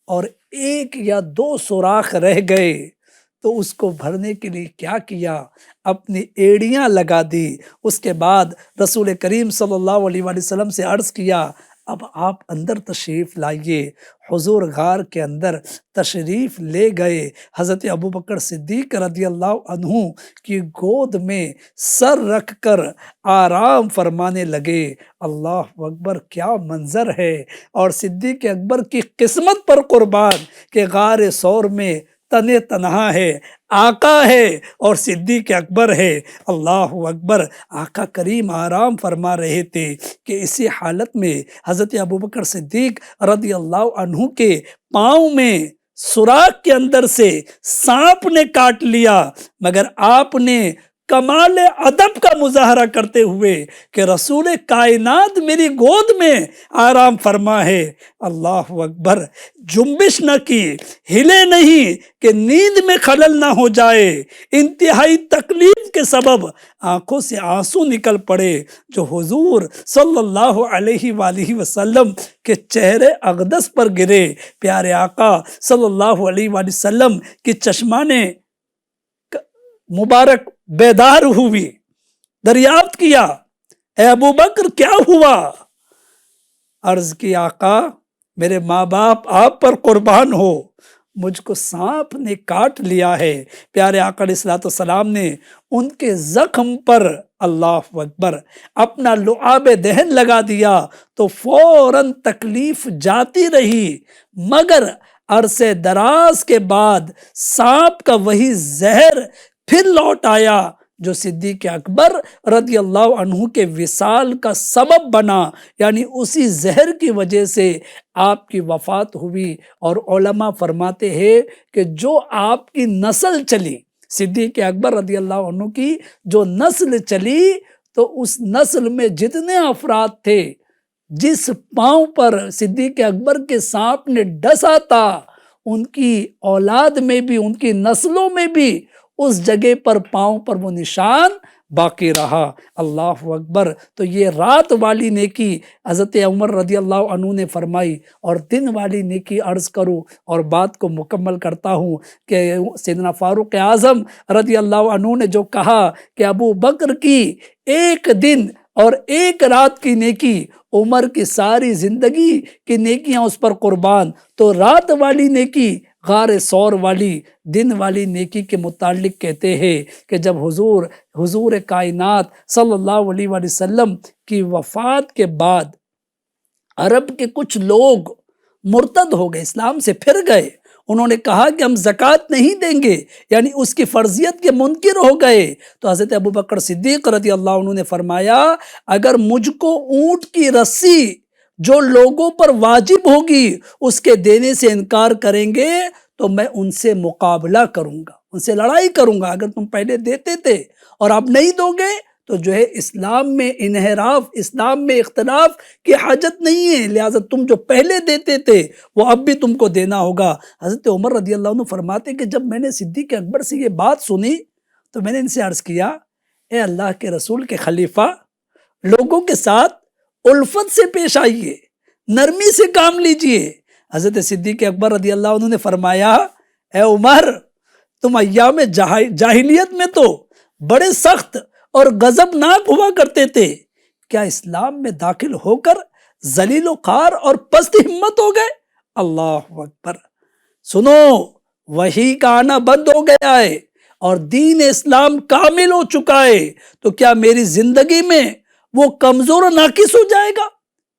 اور ایک یا دو سوراخ رہ گئے تو اس کو بھرنے کے لیے کیا کیا، اپنی ایڑیاں لگا دی۔ اس کے بعد رسول کریم صلی اللہ علیہ وآلہ وسلم سے عرض کیا اب آپ اندر تشریف لائیے۔ حضور غار کے اندر تشریف لے گئے، حضرت ابوبکر صدیق رضی اللہ عنہ کی گود میں سر رکھ کر آرام فرمانے لگے۔ اللہ اکبر، کیا منظر ہے! اور صدیق اکبر کی قسمت پر قربان کہ غار ثور میں تنے تنہا ہے، آقا ہے اور صدیق اکبر ہے۔ اللہ اکبر، آقا کریم آرام فرما رہے تھے کہ اسی حالت میں حضرت ابوبکر صدیق رضی اللہ عنہ کے پاؤں میں سوراخ کے اندر سے سانپ نے کاٹ لیا، مگر آپ نے کمال ادب کا مظاہرہ کرتے ہوئے کہ رسول کائنات میری گود میں آرام فرما ہے، اللہ اکبر، جنبش نہ کی، ہلے نہیں کہ نیند میں خلل نہ ہو جائے۔ انتہائی تکلیف کے سبب آنکھوں سے آنسو نکل پڑے جو حضور صلی اللہ علیہ وآلہ وسلم کے چہرے اقدس پر گرے۔ پیارے آقا صلی اللہ علیہ وآلہ وسلم کی چشمانے مبارک بیدار ہوئی، دریافت کیا اے ابو بکر کیا ہوا؟ عرض کی آقا میرے ماں باپ آپ پر قربان ہو، مجھ کو سانپ نے کاٹ لیا ہے۔ پیارے آقا علیہ الصلوۃ والسلام نے ان کے زخم پر اللہ اکبر اپنا لعاب دہن لگا دیا تو فوراً تکلیف جاتی رہی، مگر عرصے دراز کے بعد سانپ کا وہی زہر پھر لوٹ آیا جو صدیق اکبر رضی اللہ عنہ کے وصال کا سبب بنا، یعنی اسی زہر کی وجہ سے آپ کی وفات ہوئی۔ اور علماء فرماتے ہیں کہ جو آپ کی نسل چلی، صدیق اکبر رضی اللہ عنہ کی جو نسل چلی، تو اس نسل میں جتنے افراد تھے جس پاؤں پر صدیق اکبر کے سانپ نے ڈسا تھا، ان کی اولاد میں بھی، ان کی نسلوں میں بھی اس جگہ پر پاؤں پر وہ نشان باقی رہا۔ اللہ اکبر۔ تو یہ رات والی نیکی حضرت عمر رضی اللہ عنہ نے فرمائی، اور دن والی نیکی عرض کروں اور بات کو مکمل کرتا ہوں کہ سیدنا فاروق اعظم رضی اللہ عنہ نے جو کہا کہ ابو بکر کی ایک دن اور ایک رات کی نیکی عمر کی ساری زندگی کی نیکیاں اس پر قربان، تو رات والی نیکی غار ثور والی دن والی نیکی کے متعلق کہتے ہیں کہ جب حضور کائنات صلی اللہ علیہ وآلہ وسلم کی وفات کے بعد عرب کے کچھ لوگ مرتد ہو گئے، اسلام سے پھر گئے، انہوں نے کہا کہ ہم زکوٰۃ نہیں دیں گے، یعنی اس کی فرضیت کے منکر ہو گئے، تو حضرت ابوبکر صدیق رضی اللہ عنہ نے فرمایا اگر مجھ کو اونٹ کی رسی جو لوگوں پر واجب ہوگی اس کے دینے سے انکار کریں گے تو میں ان سے مقابلہ کروں گا، ان سے لڑائی کروں گا۔ اگر تم پہلے دیتے تھے اور اب نہیں دو گے تو جو ہے اسلام میں انحراف، اسلام میں اختلاف کی حاجت نہیں ہے، لہٰذا تم جو پہلے دیتے تھے وہ اب بھی تم کو دینا ہوگا۔ حضرت عمر رضی اللہ عنہ فرماتے کہ جب میں نے صدیق اکبر سے یہ بات سنی تو میں نے ان سے عرض کیا اے اللہ کے رسول کے خلیفہ، لوگوں کے ساتھ الفت سے پیش آئیے، نرمی سے کام لیجئے۔ حضرت صدیق اکبر رضی اللہ عنہ نے فرمایا اے عمر، تم ایام جاہلیت میں تو بڑے سخت اور غضبناک ہوا کرتے تھے، کیا اسلام میں داخل ہو کر ذلیل و خوار اور پست ہمت ہو گئے؟ اللہ اکبر۔ سنو، وحی کا آنا بند ہو گیا ہے اور دین اسلام کامل ہو چکا ہے، تو کیا میری زندگی میں وہ کمزور و ناقص ہو جائے گا؟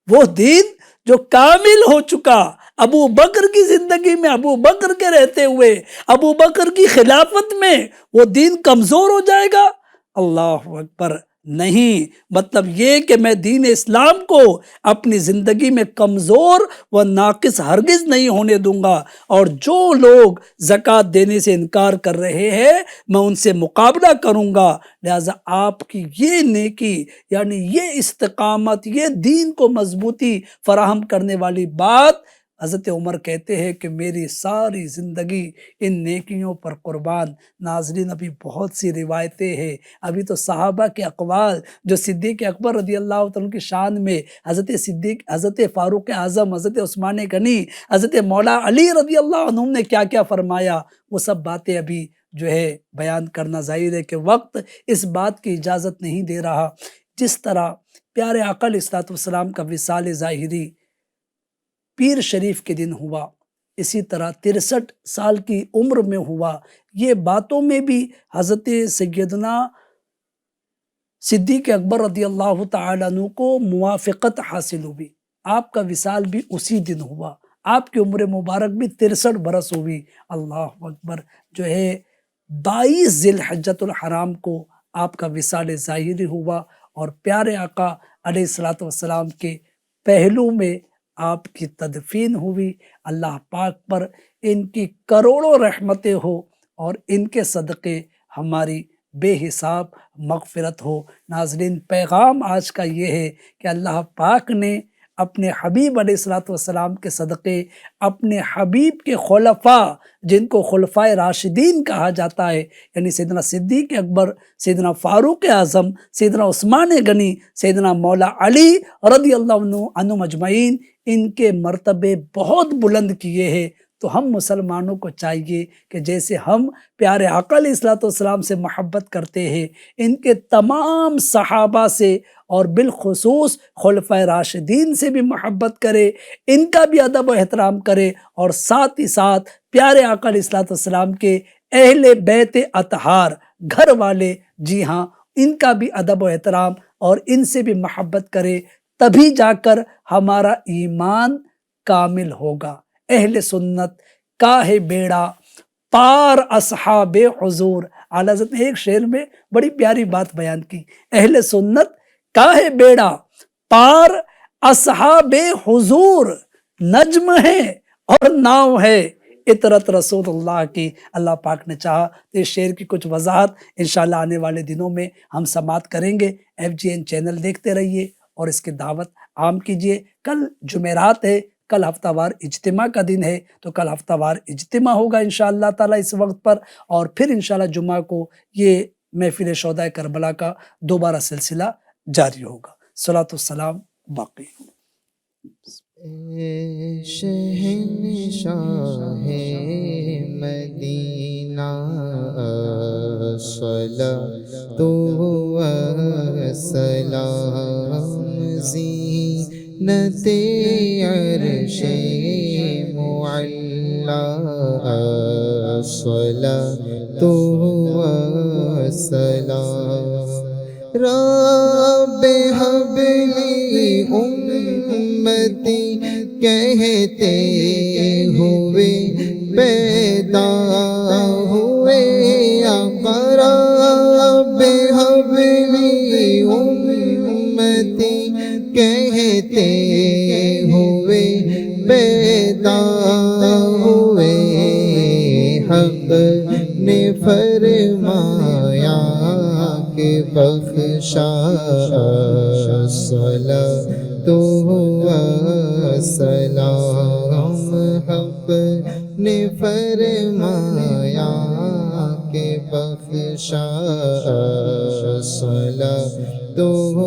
وہ دین جو کامل ہو چکا، ابو بکر کی زندگی میں، ابو بکر کے رہتے ہوئے، ابو بکر کی خلافت میں وہ دین کمزور ہو جائے گا؟ اللہ اکبر۔ نہیں، مطلب یہ کہ میں دین اسلام کو اپنی زندگی میں کمزور و ناقص ہرگز نہیں ہونے دوں گا، اور جو لوگ زکوٰۃ دینے سے انکار کر رہے ہیں میں ان سے مقابلہ کروں گا۔ لہٰذا آپ کی یہ نیکی، یعنی یہ استقامت، یہ دین کو مضبوطی فراہم کرنے والی بات، حضرت عمر کہتے ہیں کہ میری ساری زندگی ان نیکیوں پر قربان۔ ناظرین، ابھی بہت سی روایتیں ہیں، ابھی تو صحابہ کے اقوال جو صدیق اکبر رضی اللہ تعالیٰ کی شان میں حضرت فاروق اعظم، حضرت عثمان غنی، حضرت مولا علی رضی اللہ عنہ نے کیا کیا فرمایا، وہ سب باتیں ابھی جو ہے بیان کرنا ظاہر ہے کہ وقت اس بات کی اجازت نہیں دے رہا۔ جس طرح پیارے آقا علیہ الصلوۃ والسلام کا وصال ظاہری پیر شریف کے دن ہوا، اسی طرح 63 سال کی عمر میں ہوا، یہ باتوں میں بھی حضرت سیدنا صدیق اکبر رضی اللہ تعالیٰ عنہ کو موافقت حاصل ہوئی۔ آپ کا وصال بھی اسی دن ہوا، آپ کی عمر مبارک بھی 63 برس ہوئی۔ اللہ اکبر، جو ہے 22 ذی الحجۃ الحرام کو آپ کا وصال ظاہری ہوا، اور پیارے آقا علیہ الصلوۃ والسلام کے پہلو میں آپ کی تدفین ہوئی۔ اللہ پاک پر ان کی کروڑوں رحمتیں ہو، اور ان کے صدقے ہماری بے حساب مغفرت ہو۔ ناظرین، پیغام آج کا یہ ہے کہ اللہ پاک نے اپنے حبیب علیہ الصلوۃ والسلام کے صدقے، اپنے حبیب کے خلفاء جن کو خلفائے راشدین کہا جاتا ہے، یعنی سیدنا صدیق اکبر، سیدنا فاروق اعظم، سیدنا عثمان غنی، سیدنا مولا علی رضی اللہ عنہم اجمعین، ان کے مرتبے بہت بلند کیے ہیں۔ تو ہم مسلمانوں کو چاہیے کہ جیسے ہم پیارے آقا علیہ الصلوۃ والسلام سے محبت کرتے ہیں، ان کے تمام صحابہ سے اور بالخصوص خلفائے راشدین سے بھی محبت کرے، ان کا بھی ادب و احترام کرے، اور ساتھ ہی ساتھ پیارے آقا علیہ الصلوۃ والسلام کے اہل بیت اطہار، گھر والے، جی ہاں، ان کا بھی ادب و احترام اور ان سے بھی محبت کرے، تبھی جا کر ہمارا ایمان کامل ہوگا۔ اہل سنت کا ہے بیڑا پار اصحاب حضور، اعلیٰ حضرت نے ایک شعر میں بڑی پیاری بات بیان کی، اہل سنت کا ہے بیڑا پار اصحاب حضور، نجم ہے اور ناؤ ہے اطرت رسول اللہ کی۔ اللہ پاک نے چاہا تو اس شعر کی کچھ وضاحت انشاءاللہ آنے والے دنوں میں ہم سماعت کریں گے۔ FGN چینل دیکھتے رہیے اور اس کی دعوت عام کیجیے۔ کل جمعرات ہے، کل ہفتہ وار اجتماع کا دن ہے، تو کل ہفتہ وار اجتماع ہوگا انشاءاللہ تعالیٰ اس وقت پر، اور پھر انشاءاللہ جمعہ کو یہ محفل شہدائے کربلا کا دوبارہ سلسلہ جاری ہوگا۔ صلاۃ والسلام باقی۔ شہنشاہ مدینہ صلاۃ و سلام، زینت عرش معلی صلاۃ و سلام، رب حب لی امتی کہتے ہوئے پیدا ہوئے آقا، رب حب لی امتی کہتے ہوئے پیدا ہوئے، حق نے فرمایا کہ بخشا صلاۃ و سلام، حق نے فرمایا کہ بخشا صلاۃ و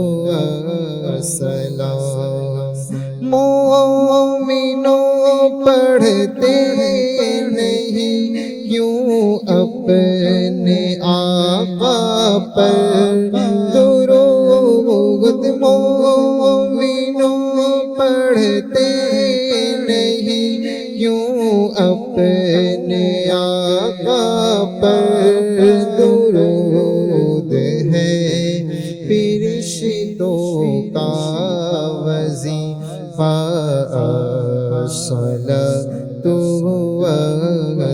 سلام، مومنوں پڑھتے نہیں کیوں اپنے آقا پر درود، مومنوں پڑھتے نہیں کیوں اپنے آقا پر درود، ہے فرشتوں کا وظیفہ صلاۃ و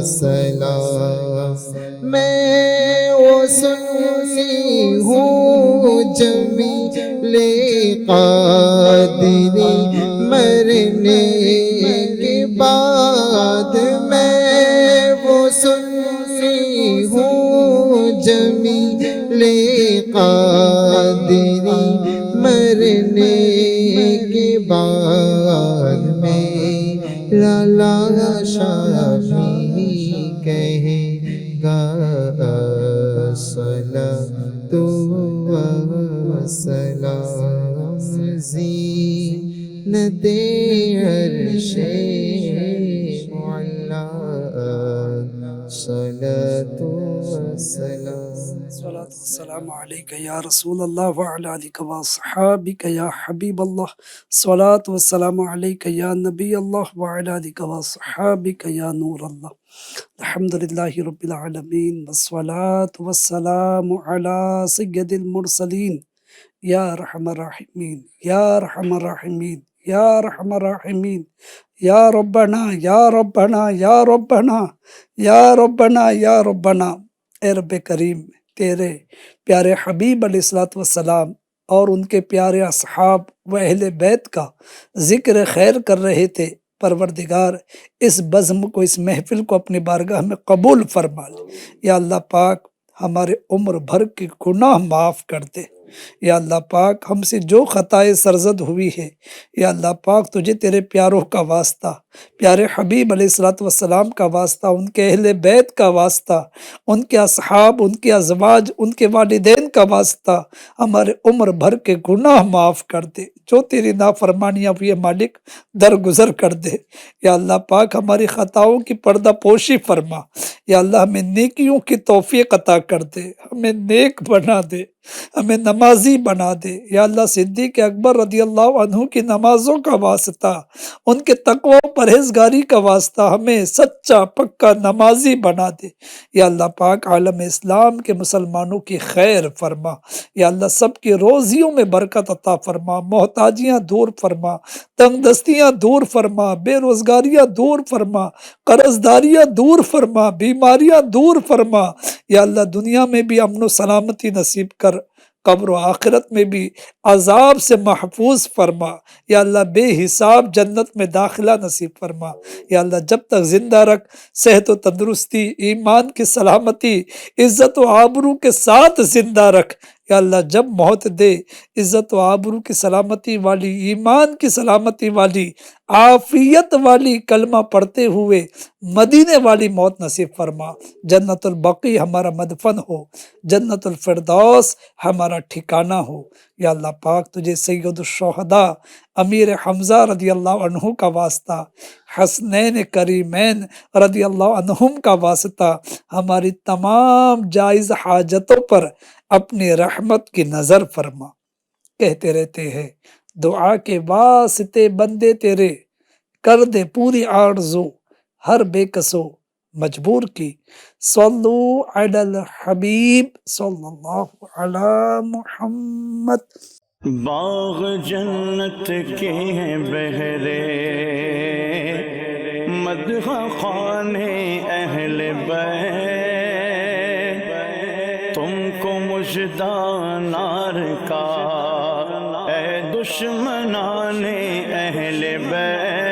سلام، میں وہ سنی ہوں جب قادری مرنے کے بعد میں وہ سنی ہوں جمیل قادری مرنے کے بعد میں لالا شافی کہے گا الصلاۃ والسلام زینت عرش معلی الصلاۃ والسلام الصلاة والسلام عليك يا رسول الله وعلى آلك وصحابك يا حبيب الله الصلاة والسلام عليك يا نبي الله وعلى آلك وصحابك يا نور الله الحمد لله رب العالمين والصلاة والسلام على سيد المرسلين يا رحم الراحمين يا رحم الراحمين يا رحم الراحمين يا ربنا يا ربنا يا ربنا يا ربنا يا ربنا اے رب کریم، تیرے پیارے حبیب علیہ الصلوۃ والسلام اور ان کے پیارے اصحاب و اہل بیت کا ذکر خیر کر رہے تھے۔ پروردگار اس بزم کو، اس محفل کو اپنی بارگاہ میں قبول فرما لے۔ یا اللہ پاک ہمارے عمر بھر کے گناہ معاف کر دے۔ یا اللہ پاک ہم سے جو خطائیں سرزد ہوئی ہے، یا اللہ پاک تجھے تیرے پیاروں کا واسطہ، پیارے حبیب علیہ الصلوۃ والسلام کا واسطہ، ان کے اہل بیت کا واسطہ، ان کے اصحاب، ان کے ازواج، ان کے والدین کا واسطہ ہمارے عمر بھر کے گناہ معاف کر دے۔ جو تیری نافرمانیاں ہوئی ہے مالک درگزر کر دے۔ یا اللہ پاک ہماری خطاؤں کی پردہ پوشی فرما۔ یا اللہ ہمیں نیکیوں کی توفیق عطا کر دے، ہمیں نیک بنا دے، ہمیں نمازی بنا دے۔ یا اللہ صدیق اکبر رضی اللہ عنہ کی نمازوں کا واسطہ، ان کے تقوی و پرہیزگاری کا واسطہ ہمیں سچا پکا نمازی بنا دے۔ یا اللہ پاک عالم اسلام کے مسلمانوں کی خیر فرما۔ یا اللہ سب کی روزیوں میں برکت عطا فرما، محتاجیاں دور فرما، تنگ دستیاں دور فرما، بے روزگاریاں دور فرما، قرض داریاں دور فرما، بیماریاں دور فرما۔ یا اللہ دنیا میں بھی امن و سلامتی نصیب کر، قبر و آخرت میں بھی عذاب سے محفوظ فرما۔ یا اللہ بے حساب جنت میں داخلہ نصیب فرما۔ یا اللہ جب تک زندہ رکھ، صحت و تندرستی، ایمان کی سلامتی، عزت و آبرو کے ساتھ زندہ رکھ۔ یا اللہ جب موت دے، عزت و آبرو کی سلامتی والی، ایمان کی سلامتی والی، عافیت والی، کلمہ پڑھتے ہوئے مدینے والی موت نصیب فرما۔ جنت البقیع ہمارا مدفن ہو، جنت الفردوس ہمارا ٹھکانہ ہو۔ یا اللہ پاک تجھے سید الشہداء امیر حمزہ رضی اللہ عنہ کا واسطہ، حسنین کریمین رضی اللہ عنہم کا واسطہ ہماری تمام جائز حاجتوں پر اپنی رحمت کی نظر فرما۔ کہتے رہتے ہیں دعا کے واسطے بندے تیرے، کر دے پوری آرزو ہر بے کسو مجبور کی۔ صلو علی الحبیب صلی اللہ علی محمد۔ باغ جنت کے ہیں بہرے، مدح خانے اہل بیت، تم کو مژدہ نار کا اے دشمنان اہل بیت۔